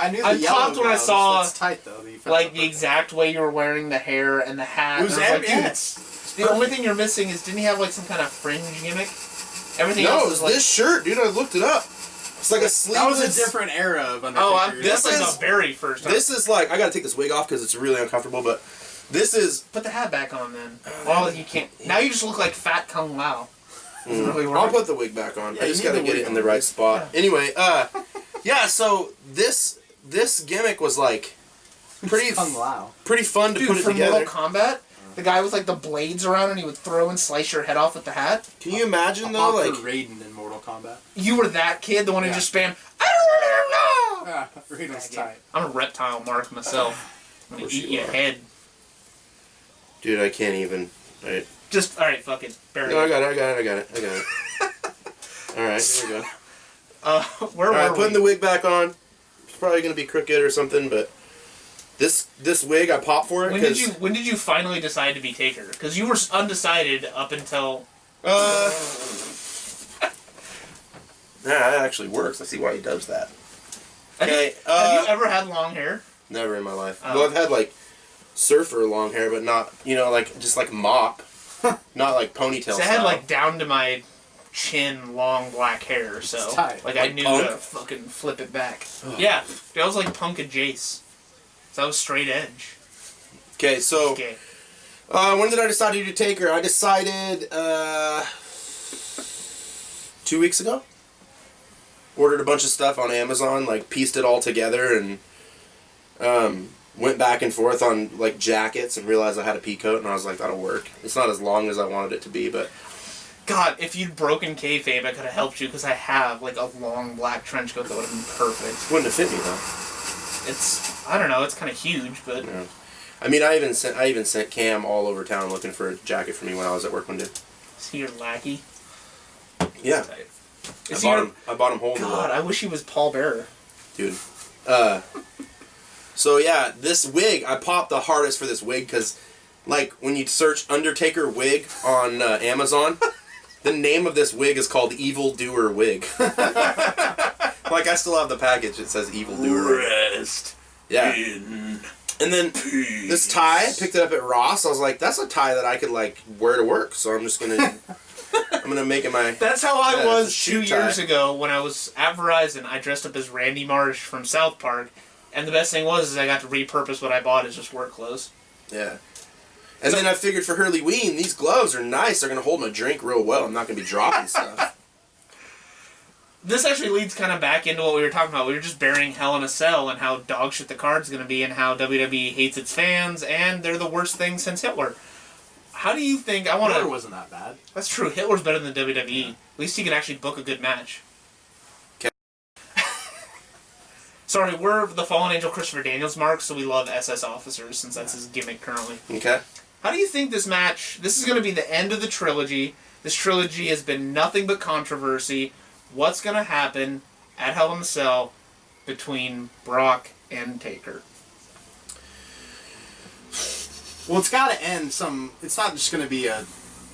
I knew the I yellow popped when I gloves. saw, That's tight though. that you found like the the exact way you were wearing the hair and the hat. It was and I like, dude, yes. the only thing you're missing is, didn't he have like some kind of fringe gimmick? Everything No, else it is was like this shirt, dude. I looked it up. It's like a sleeveless. That was a different era of Undertaker. Oh, This this is is- the very first time. This is like, I gotta take this wig off because it's really uncomfortable, but this is. Put the hat back on then. Well, you can't. Now you just look like Fat Kung Lao. Doesn't really work. I'll put the wig back on. Yeah, I just you need gotta the get wig it in the on. right spot. Anyway, yeah. So this gimmick was like pretty Kung Lao. pretty fun to Dude, put it from together. Mortal Kombat, the guy with like the blades around and he would throw and slice your head off with the hat. Can you imagine I though, popped like for Raiden in Mortal Kombat. You were that kid, the one who Yeah. just spammed. Yeah, Raiden was tight. I'm a reptile mark myself. I'm gonna Course eat you your are. head. dude, I can't even. Right. Just alright, fuck it. Bury No, I it. got it. All right, here we go. Where All were right, we? putting the wig back on. It's probably gonna be crooked or something, but this wig I popped for it. When did you finally decide to be Taker? Because you were undecided up until. Yeah, that actually works. I see why he does that. Okay, Have you ever had long hair? Never in my life. Oh. Well, I've had like surfer long hair, but not, you know, like just like mop, not like ponytail. So I had style. like down to my chin, long black hair. So It's tight. like I Like knew punk? to fucking flip it back. Yeah, dude, I was like punk and Jace. So I was straight edge. Okay, so Okay. when did I decide to do Taker? I decided 2 weeks ago. Ordered a bunch of stuff on Amazon, like pieced it all together, and went back and forth on like jackets, and realized I had a pea coat, and I was like, that'll work. It's not as long as I wanted it to be, but God, if you'd broken kayfabe, I could have helped you because I have like a long black trench coat that would have been perfect. wouldn't have fit me though. It's I don't know, it's kind of huge, but Yeah. I mean, I even sent Cam all over town looking for a jacket for me when I was at work one day. is he your lackey? Yeah, Is he your... I bought him whole. God, I wish he was Paul Bearer. Dude. So yeah, this wig, I popped the hardest for this wig because, like, when you search Undertaker wig on Amazon, the name of this wig is called Evil Doer Wig. Like, I still have the package. It says evildoer. Rest. Yeah. In And then peace. this tie, I picked it up at Ross. I was like, that's a tie that I could, like, wear to work. So I'm just going to... I'm going to make it my... That's how I Yeah, was it's a 2 shoe tie. years ago when I was at Verizon. I dressed up as Randy Marsh from South Park. And the best thing was I got to repurpose what I bought as just work clothes. Yeah. And then I figured for Hurley Ween, these gloves are nice. They're going to hold my drink real well. I'm not going to be dropping stuff. This actually leads kind of back into what we were talking about. We were just burying Hell in a Cell and how dog shit the card's going to be and how WWE hates its fans and they're the worst thing since Hitler. How do you think... Hitler wasn't that bad. That's true. Hitler's better than WWE. At least he can actually book a good match. Okay. Sorry, we're the Fallen Angel Christopher Daniels mark, so we love SS officers since that's his gimmick currently. Okay. How do you think this match... This is going to be the end of the trilogy. This trilogy has been nothing but controversy. What's going to happen at Hell in a Cell between Brock and Taker? Well, it's got to end some... It's not just going to be a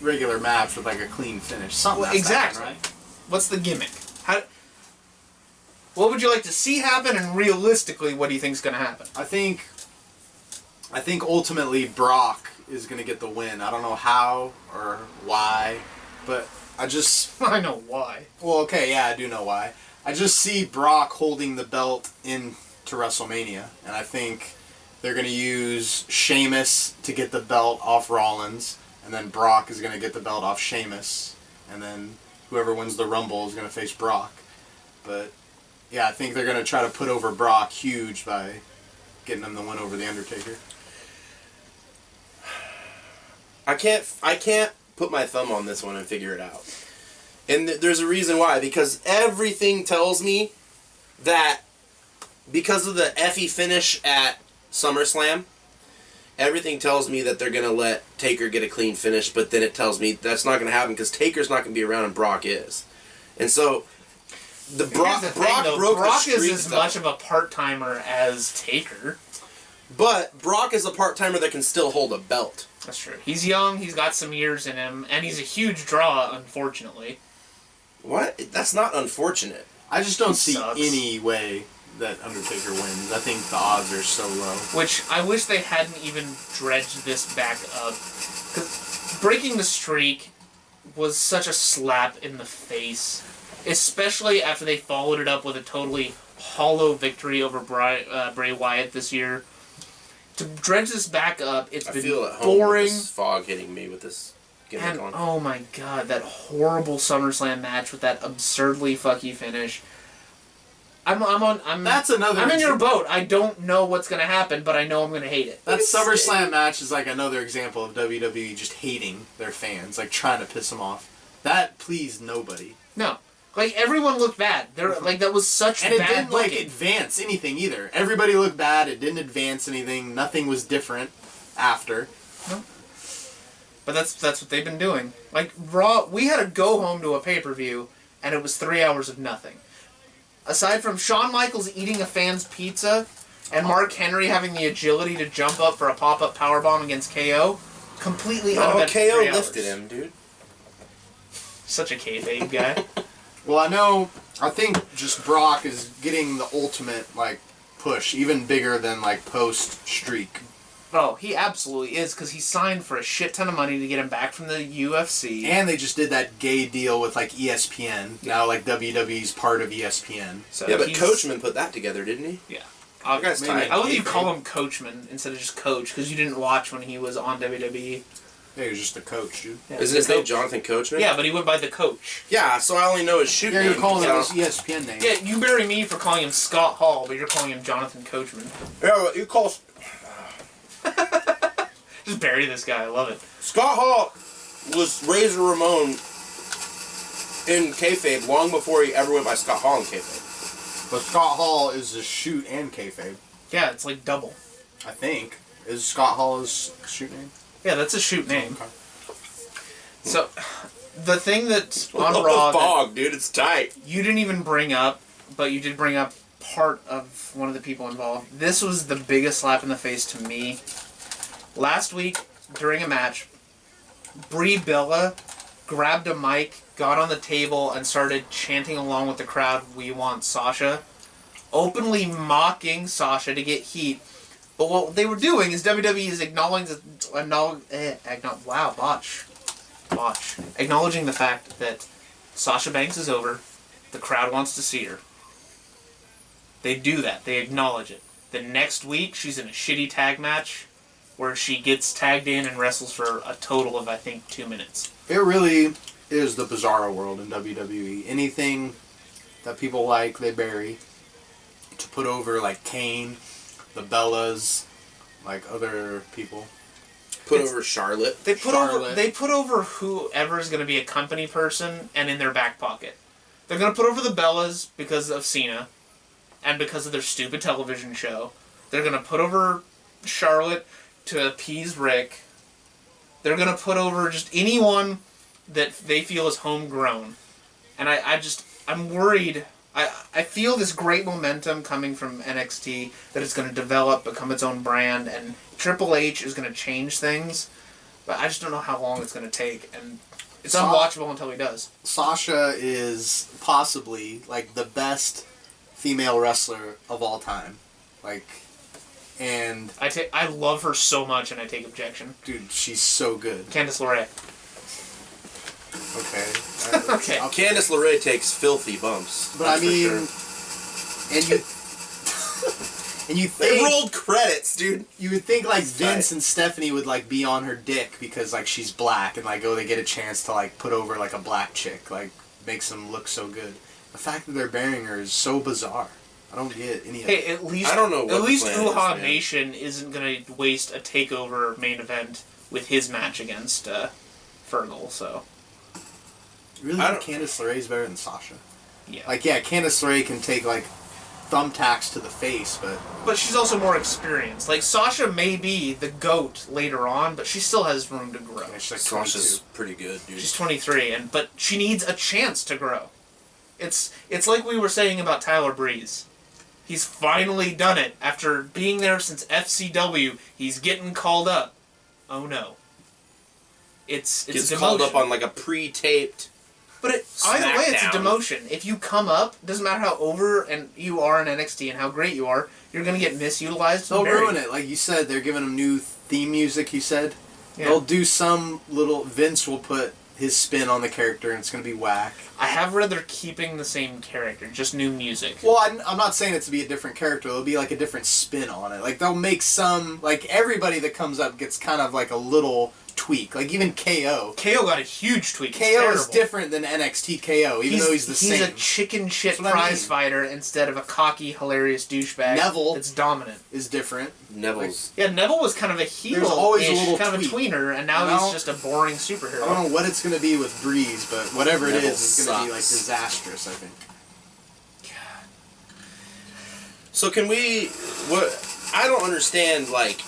regular match with, like, a clean finish. Something Well, has to exactly. happen, right? What's the gimmick? What would you like to see happen, and realistically, what do you think is going to happen? I think ultimately Brock is going to get the win. I don't know how or why, but I just... I know why. Well, okay, yeah, I do know why. I just see Brock holding the belt into WrestleMania, and I think they're going to use Sheamus to get the belt off Rollins, and then Brock is going to get the belt off Sheamus, and then whoever wins the Rumble is going to face Brock. But, yeah, I think they're going to try to put over Brock huge by getting him the win over The Undertaker. I can't put my thumb on this one and figure it out. And there's a reason why. Because everything tells me that because of the Effie finish at SummerSlam, everything tells me that they're going to let Taker get a clean finish, but then it tells me that's not going to happen because Taker's not going to be around and Brock is. And so Brock broke Brock the streak, is as much of a part-timer as Taker. But Brock is a part-timer that can still hold a belt. That's true. He's young, he's got some years in him, and he's a huge draw, unfortunately. What? That's not unfortunate. I just don't see Sucks. any way that Undertaker wins. I think the odds are so low. Which, I wish they hadn't even dredged this back up. Because breaking the streak was such a slap in the face. Especially after they followed it up with a totally hollow victory over Bray Wyatt this year. To dredge this back up, it's been feel at home boring. with this fog hitting me with this gimmick And, on. oh my god, that horrible SummerSlam match with that absurdly fucky finish. That's another... I'm in your boat. I don't know what's gonna happen, but I know I'm gonna hate it. That SummerSlam match is like another example of WWE just hating their fans, like trying to piss them off. That pleased nobody. No. Like, everyone looked bad. Like, that was such And it bad didn't, like, booking. advance anything either. Everybody looked bad. It didn't advance anything. Nothing was different after. No. But that's what they've been doing. Like, Raw, we had to go home to a pay-per-view, and it was 3 hours of nothing. Aside from Shawn Michaels eating a fan's pizza, and Mark Henry having the agility to jump up for a pop-up powerbomb against KO, completely uneventful. KO 3 hours. lifted him, dude. Such a kayfabe guy. Well, I think just Brock is getting the ultimate, like, push, even bigger than, like, post-streak. Oh, he absolutely is, because he signed for a shit ton of money to get him back from the UFC. And they just did that gay deal with, like, ESPN. Now, like, WWE's part of ESPN. So Yeah, but Coachman put that together, didn't he? Yeah. That guy's tight. I love that you call him Coachman instead of just Coach, because you didn't watch when he was on WWE. Yeah, he was just a coach, dude. Yeah, Isn't his name Jonathan Coachman? Yeah, but he went by the Coach. Yeah, so I only know his shoot Yeah, name. you're calling him so- his ESPN name. Yeah, you bury me for calling him Scott Hall, but you're calling him Jonathan Coachman. Yeah, well, you call Just bury this guy, I love it. Scott Hall was Razor Ramon in kayfabe long before he ever went by Scott Hall in kayfabe. But Scott Hall is a shoot and kayfabe, Yeah, it's like double. I think. Is Scott Hall his shoot name? Yeah, that's a shoot name. Okay. So, the thing that on Oh, Raw the that fog, dude, it's tight. you didn't even bring up, but you did bring up part of one of the people involved. This was the biggest slap in the face to me. Last week, during a match, Brie Bella grabbed a mic, got on the table, and started chanting along with the crowd, "We want Sasha," openly mocking Sasha to get heat. But what they were doing is WWE is acknowledging acknowledging the fact that Sasha Banks is over. The crowd wants to see her. They do that. They acknowledge it. The next week, she's in a shitty tag match where she gets tagged in and wrestles for a total of, I think, 2 minutes. It really is the bizarro world in WWE. Anything that people like, they bury. To put over, like, Kane, the Bellas, like other people. Put over Charlotte. They put over whoever's going to be a company person and in their back pocket. They're going to put over the Bellas because of Cena and because of their stupid television show. They're going to put over Charlotte to appease Rick. They're going to put over just anyone that they feel is homegrown. And I'm worried. I feel this great momentum coming from NXT that it's going to develop, become its own brand, and Triple H is going to change things. But I just don't know how long it's going to take, and it's unwatchable until he does. Sasha is possibly, like, the best female wrestler of all time. Like, and... I love her so much, and I take objection. Dude, she's so good. Candice LeRae. Okay. Okay. Candice LeRae takes filthy bumps. But I mean, and you think they rolled credits, dude. You would think like Vince and Stephanie would like be on her dick because like she's black and like they get a chance to like put over like a black chick, like makes them look so good. The fact that they're burying her is so bizarre. I don't get any of it. Hey, at least I don't know. At least Uhaa Nation isn't gonna waste a takeover main event with his match against Fergal. So. You really think Candice LeRae is better than Sasha? Yeah. Like, yeah, Candice LeRae can take, like, thumbtacks to the face, but... But she's also more experienced. Like, Sasha may be the GOAT later on, but she still has room to grow. Yeah, she's like Sasha's pretty good, dude. She's 23, but she needs a chance to grow. It's like we were saying about Tyler Breeze. He's finally done it. After being there since FCW, he's getting called up. Oh, no. It's gets called up on, like, a pre-taped... But either way, it's a demotion. If you come up, doesn't matter how over and you are in NXT and how great you are, you're going to get misutilized. They'll ruin it. Like you said, they're giving them new theme music, you said. Yeah. They'll do some little... Vince will put his spin on the character and it's going to be whack. I have read they're keeping the same character, just new music. Well, I'm not saying it to be a different character. It'll be like a different spin on it. Like they'll make some... Like everybody that comes up gets kind of like a little... tweak. Like even KO. KO got a huge tweak. KO is different than NXT KO, even though he's the same. He's a chicken shit prize fighter instead of a cocky, hilarious douchebag. Neville that's dominant. Is different. Neville's. Yeah, Neville was kind of a heel. There's always a little kind tweak. of a tweener, and now he's just a boring superhero. I don't know what it's going to be with Breeze, but whatever Neville it is, it's going to be like disastrous, I think. God. So can we... I don't understand, like...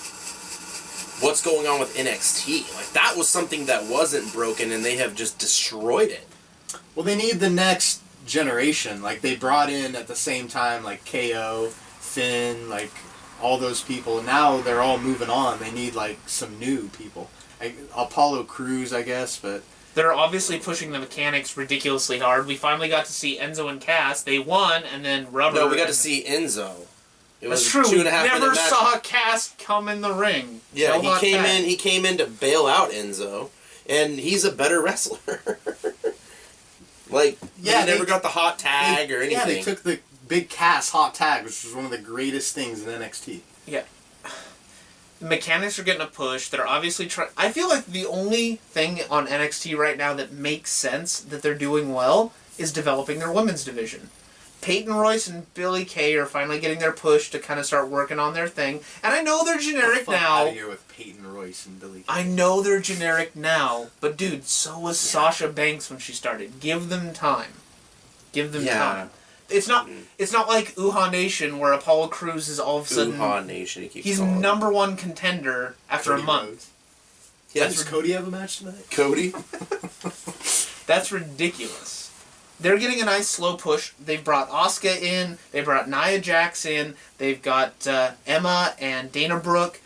what's going on with NXT? Like, that was something that wasn't broken, and they have just destroyed it. Well, they need the next generation. Like, they brought in at the same time, like, KO, Finn, like, all those people. And now they're all moving on. They need, like, some new people. Like, Apollo Crews, I guess, but... They're obviously pushing the mechanics ridiculously hard. We finally got to see Enzo and Cass. They won, and then Rubber... No, we got to see Enzo. That's true. We never saw Cass come in the ring. Yeah, he came in to bail out Enzo, and he's a better wrestler. Like, yeah, he never got the hot tag or anything. Yeah, they took the big Cass hot tag, which was one of the greatest things in NXT. Yeah. The mechanics are getting a push. They're obviously trying... I feel like the only thing on NXT right now that makes sense that they're doing well is developing their women's division. Peyton Royce and Billie Kay are finally getting their push to kind of start working on their thing. And I know they're generic now. Out of here with Peyton Royce and Billie Kay. I know they're generic now, but dude, so was Sasha Banks when she started. Give them time. Give them time. It's not like Uhaa Nation where Apollo Crews is all of a sudden... Uhaa Nation, he's number one contender after a month. Rhodes. Yeah, does Cody have a match tonight? Cody? That's ridiculous. They're getting a nice slow push. They've brought Asuka in. They brought Nia Jax in. They've got Emma and Dana Brooke,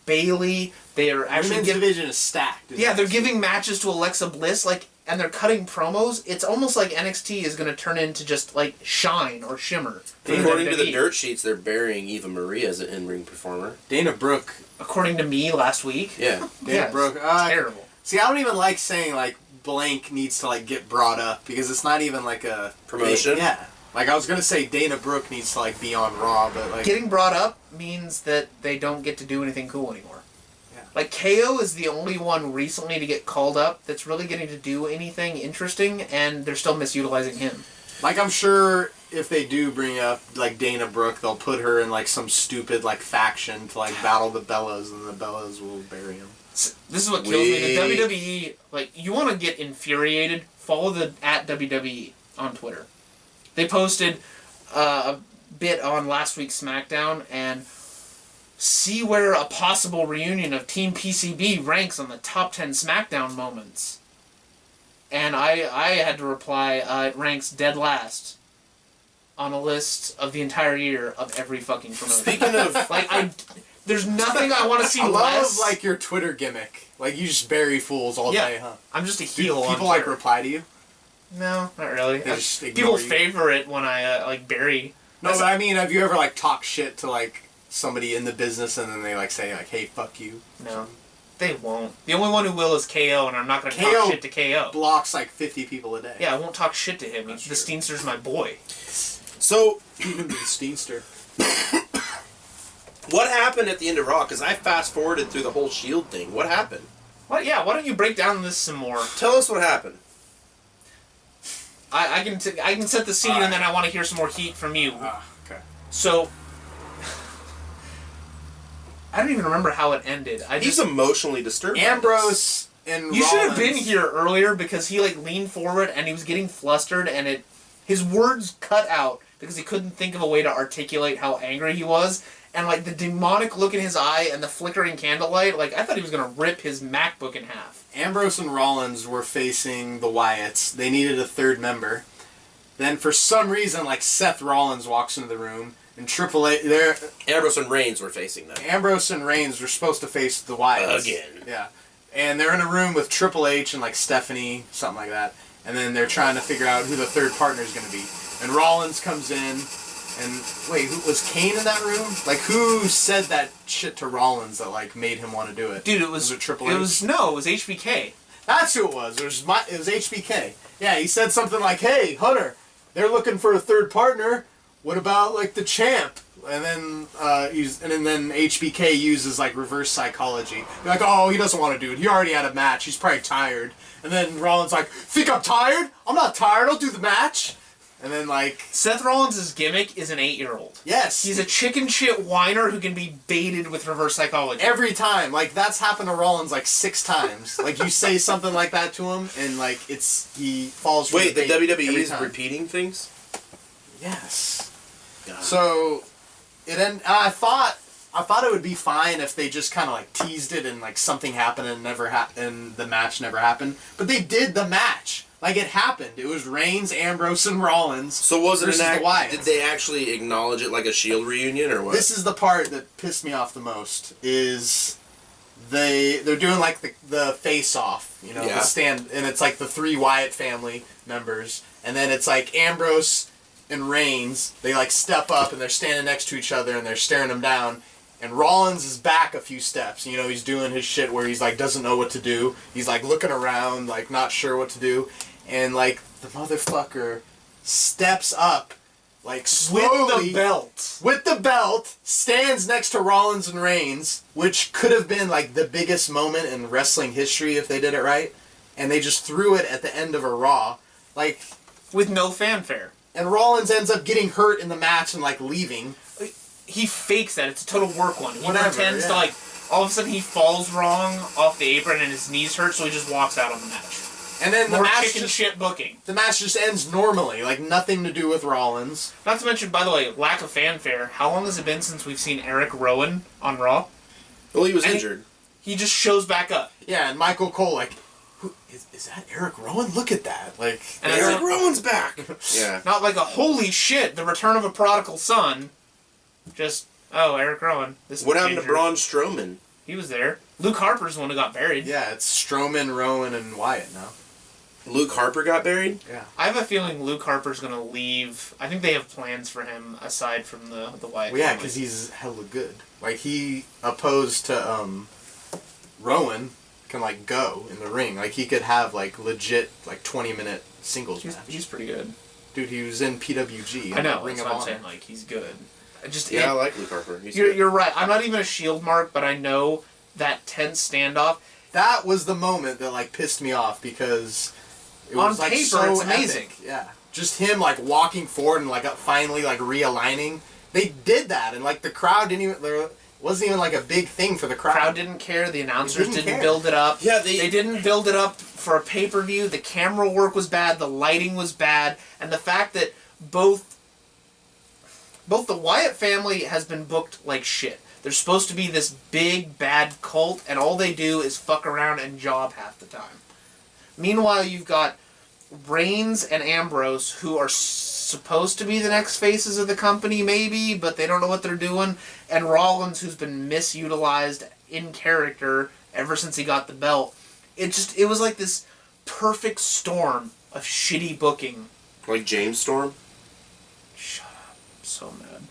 Bayley. They are actually Women's division is stacked. Yeah, they're giving matches to Alexa Bliss. Like, and they're cutting promos, it's almost like NXT is going to turn into just like Shine or Shimmer. According to the dirt sheets, they're burying Eva Marie as an in-ring performer. Dana Brooke. According to me last week. Yeah. Dana Brooke. Terrible. See, I don't even like saying like blank needs to like get brought up because it's not even like a promotion. Yeah. Like I was gonna say Dana Brooke needs to like be on Raw, but like getting brought up means that they don't get to do anything cool anymore. Yeah. Like KO is the only one recently to get called up that's really getting to do anything interesting, and they're still misutilizing him. Like I'm sure if they do bring up like Dana Brooke, they'll put her in like some stupid like faction to like battle the Bellas, and the Bellas will bury him. This is what kills me. The WWE, like, you want to get infuriated, follow the @WWE on Twitter. They posted a bit on last week's SmackDown and see where a possible reunion of Team PCB ranks on the top 10 SmackDown moments. And I had to reply, it ranks dead last on a list of the entire year of every fucking promotion. Speaking of... like, there's nothing I want to see I less. love like your Twitter gimmick. Like you just bury fools all day, huh? I'm just a Do heel on people Twitter. like reply to you? No, not really. They just ignore People you? favor it when I like bury. No, but I mean, have you ever like talked shit to like somebody in the business and then they like say like, "Hey, fuck you"? No, they won't. The only one who will is KO, and I'm not going to KO talk shit to KO. Blocks like 50 people a day. Yeah, I won't talk shit to him. The That's true. Steenster's my boy. So, Even the Steenster. what happened at the end of Raw? Because I fast-forwarded through the whole Shield thing. What happened? What? Yeah, why don't you break down this some more? Tell us what happened. I can set the scene, and then I want to hear some more heat from you. Okay. So, I don't even remember how it ended. He's emotionally disturbed. Ambrose and You should have Rollins- been here earlier because he like leaned forward and he was getting flustered and his words cut out because he couldn't think of a way to articulate how angry he was, and like the demonic look in his eye and the flickering candlelight, like I thought he was gonna rip his MacBook in half. Ambrose and Rollins were facing the Wyatts. They needed a third member. Then for some reason, like Seth Rollins walks into the room and Triple H. Ambrose and Reigns were facing them. Ambrose and Reigns were supposed to face the Wyatts Again. Yeah, and they're in a room with Triple H and like Stephanie, something like that. And then they're trying to figure out who the third partner is going to be. And Rollins comes in, and wait, who was Kane in that room? Like who said that shit to Rollins that like made him want to do it? Dude, it was it Triple H? It was HBK. That's who it was. It was HBK. Yeah, he said something like, "Hey, Hunter, they're looking for a third partner. What about like the champ?" And then then HBK uses like reverse psychology. They're like, "Oh, he doesn't want to do it. He already had a match. He's probably tired." And then Rollins like, "Think I'm tired? I'm not tired. I'll do the match." And then like Seth Rollins' gimmick is an 8-year-old. yes, He's a chicken shit whiner who can be baited with reverse psychology. every time. Like that's happened to Rollins like 6 times. Like you say something like that to him, and like he falls. For Wait, the bait every WWE is time. repeating things? Yes. God. So I thought it would be fine if they just kind of like teased it and like something happened and and the match never happened. But they did the match. Like it happened. It was Reigns, Ambrose, and Rollins. So was it versus the Wyatts. Did they actually acknowledge it like a Shield reunion or what? This is the part that pissed me off the most. Is they're doing like the face off, you know, Yeah. the stand, and it's like the 3 Wyatt family members, and then it's like Ambrose and Reigns. They like step up and they're standing next to each other and they're staring them down. And Rollins is back a few steps. You know, he's doing his shit where he's like doesn't know what to do. He's like looking around, like not sure what to do. And like the motherfucker steps up, like slowly with the belt, stands next to Rollins and Reigns, which could have been like the biggest moment in wrestling history if they did it right. And they just threw it at the end of a Raw, like with no fanfare. And Rollins ends up getting hurt in the match and like leaving. He fakes that. It's a total work one. He Whatever, pretends to yeah. like all of a sudden he falls wrong off the apron and his knees hurt, so he just walks out on the match. And then More chicken shit booking. The match just ends normally, like nothing to do with Rollins. Not to mention, by the way, lack of fanfare. How long has it been since we've seen Eric Rowan on Raw? Well, he was And injured. He just shows back up. Yeah, and Michael Cole like, who is that Eric Rowan? Look at that. Like, And Eric it's Rowan's back. Yeah. not like a holy shit, the return of a prodigal son. Just, oh, Eric Rowan. This What happened to ginger. Braun Strowman? He was there. Luke Harper's the one who got buried. yeah, it's Strowman, Rowan, and Wyatt now. Luke Harper got buried? Yeah. I have a feeling Luke Harper's gonna leave. I think they have plans for him aside from the Wyatt. Well, yeah, family. because he's hella good. Like, he, opposed to Rowan, can, like, go in the ring. Like, he could have, like, legit, like, 20-minute singles match. He's pretty good. Dude, he was in PWG. I know. Ring That's of what I'm Honor. saying. Like, he's good. I like Luke Harper. You're right. I'm not even a Shield mark, but I know that tense standoff. That was the moment that, like, pissed me off because it was, On like, paper, so it's amazing. epic. Yeah. Just him, like, walking forward and, like, finally, like, realigning. They did that, and, like, the crowd didn't even... There wasn't even, like, a big thing for the crowd. Crowd didn't care. The announcers didn't care. build it up. Yeah, they didn't build it up for a pay-per-view. The camera work was bad. The lighting was bad. And the fact that both the Wyatt family has been booked like shit. They're supposed to be this big, bad cult, and all they do is fuck around and job half the time. Meanwhile, you've got Reigns and Ambrose, who are supposed to be the next faces of the company, maybe, but they don't know what they're doing, and Rollins, who's been misutilized in character ever since he got the belt. It was like this perfect storm of shitty booking. Like James Storm? Shut up. I'm so mad.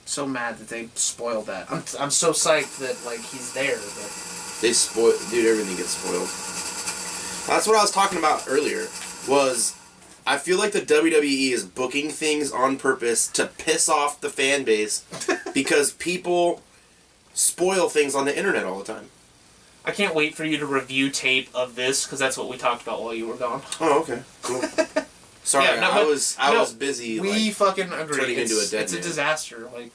So mad that they spoiled that. I'm so psyched that, like, he's there, but... They spoil... Dude, everything gets spoiled. That's what I was talking about earlier, was... I feel like the WWE is booking things on purpose to piss off the fan base because people spoil things on the internet all the time. I can't wait for you to review tape of this, because that's what we talked about while you were gone. Oh, okay. Cool. Sorry, Yeah, no, I was busy. We fucking agree. turning into a dead It's a man. disaster. Like,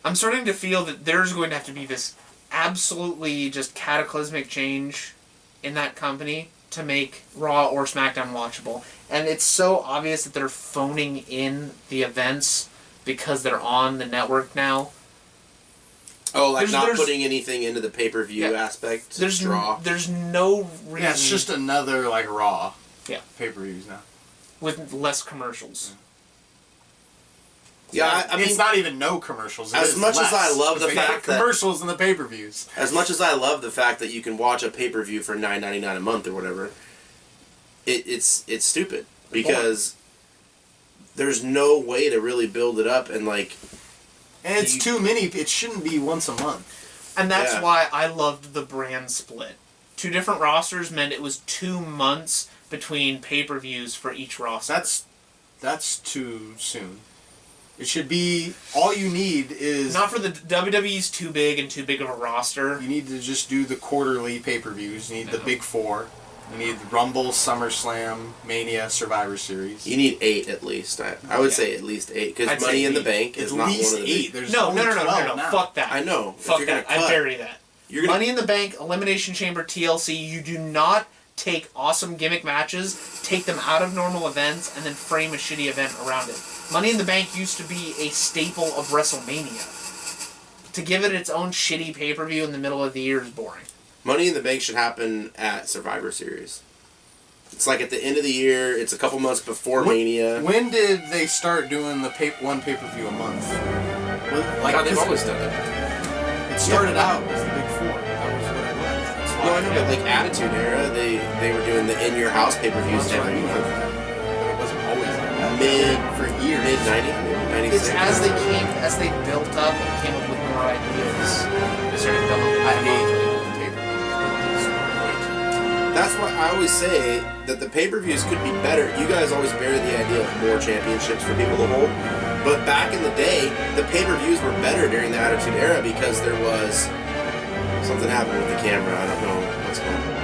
I'm starting to feel that there's going to have to be this absolutely just cataclysmic change in that company to make Raw or SmackDown watchable. And it's so obvious that they're phoning in the events because they're on the network now. Oh, like not there's- putting anything into the pay-per-view aspect. There's draw. there's no reason Yeah, it's just another, like, Raw. Yeah. Pay-per-views now. with less commercials. Yeah, I mean, it's not even no commercials. It as is much as less. I love the They put fact that- commercials in the pay-per-views. as much as I love the fact that you can watch a pay-per-view for $9.99 a month or whatever, it's stupid because there's no way to really build it up and like. And it's too many. It shouldn't be once a month. And that's Yeah. why I loved the brand split. 2 different rosters meant it was 2 months between pay-per-views for each roster. That's too soon. It should be, all you need is... Not for the WWE's too big and too big of a roster. You need to just do the quarterly pay-per-views. You need the big 4. You need Rumble, SummerSlam, Mania, Survivor Series. You need 8 at least. I would say at least 8 because I'd say Money in the 8. Bank is At not least one of the 8. big. There's No, only 12 now. fuck that. I know. If Fuck you're that. gonna I cut, bury that. You're gonna, Money in the Bank, Elimination Chamber, TLC, you do not take awesome gimmick matches, take them out of normal events, and then frame a shitty event around it. Money in the Bank used to be a staple of WrestleMania. To give it its own shitty pay-per-view in the middle of the year is boring. Money in the Bank should happen at Survivor Series. It's like at the end of the year. It's a couple months before Mania. When did they start doing the one pay-per-view a month? Like, God, they've always done it. It started out as the big 4. That was what it was. That's why No, I know, but like Attitude Era, they were doing the in your house pay-per-views That's every right. month. It wasn't always like that. Mid For years. mid 90s, maybe 96. It's as they built up and came up with more ideas. They started building. I hate the pay-per-views. That's why I always say that the pay-per-views could be better. You guys always bury the idea of more championships for people to hold. But back in the day, the pay-per-views were better during the Attitude Era because there was something happened with the camera. I don't know what's going on.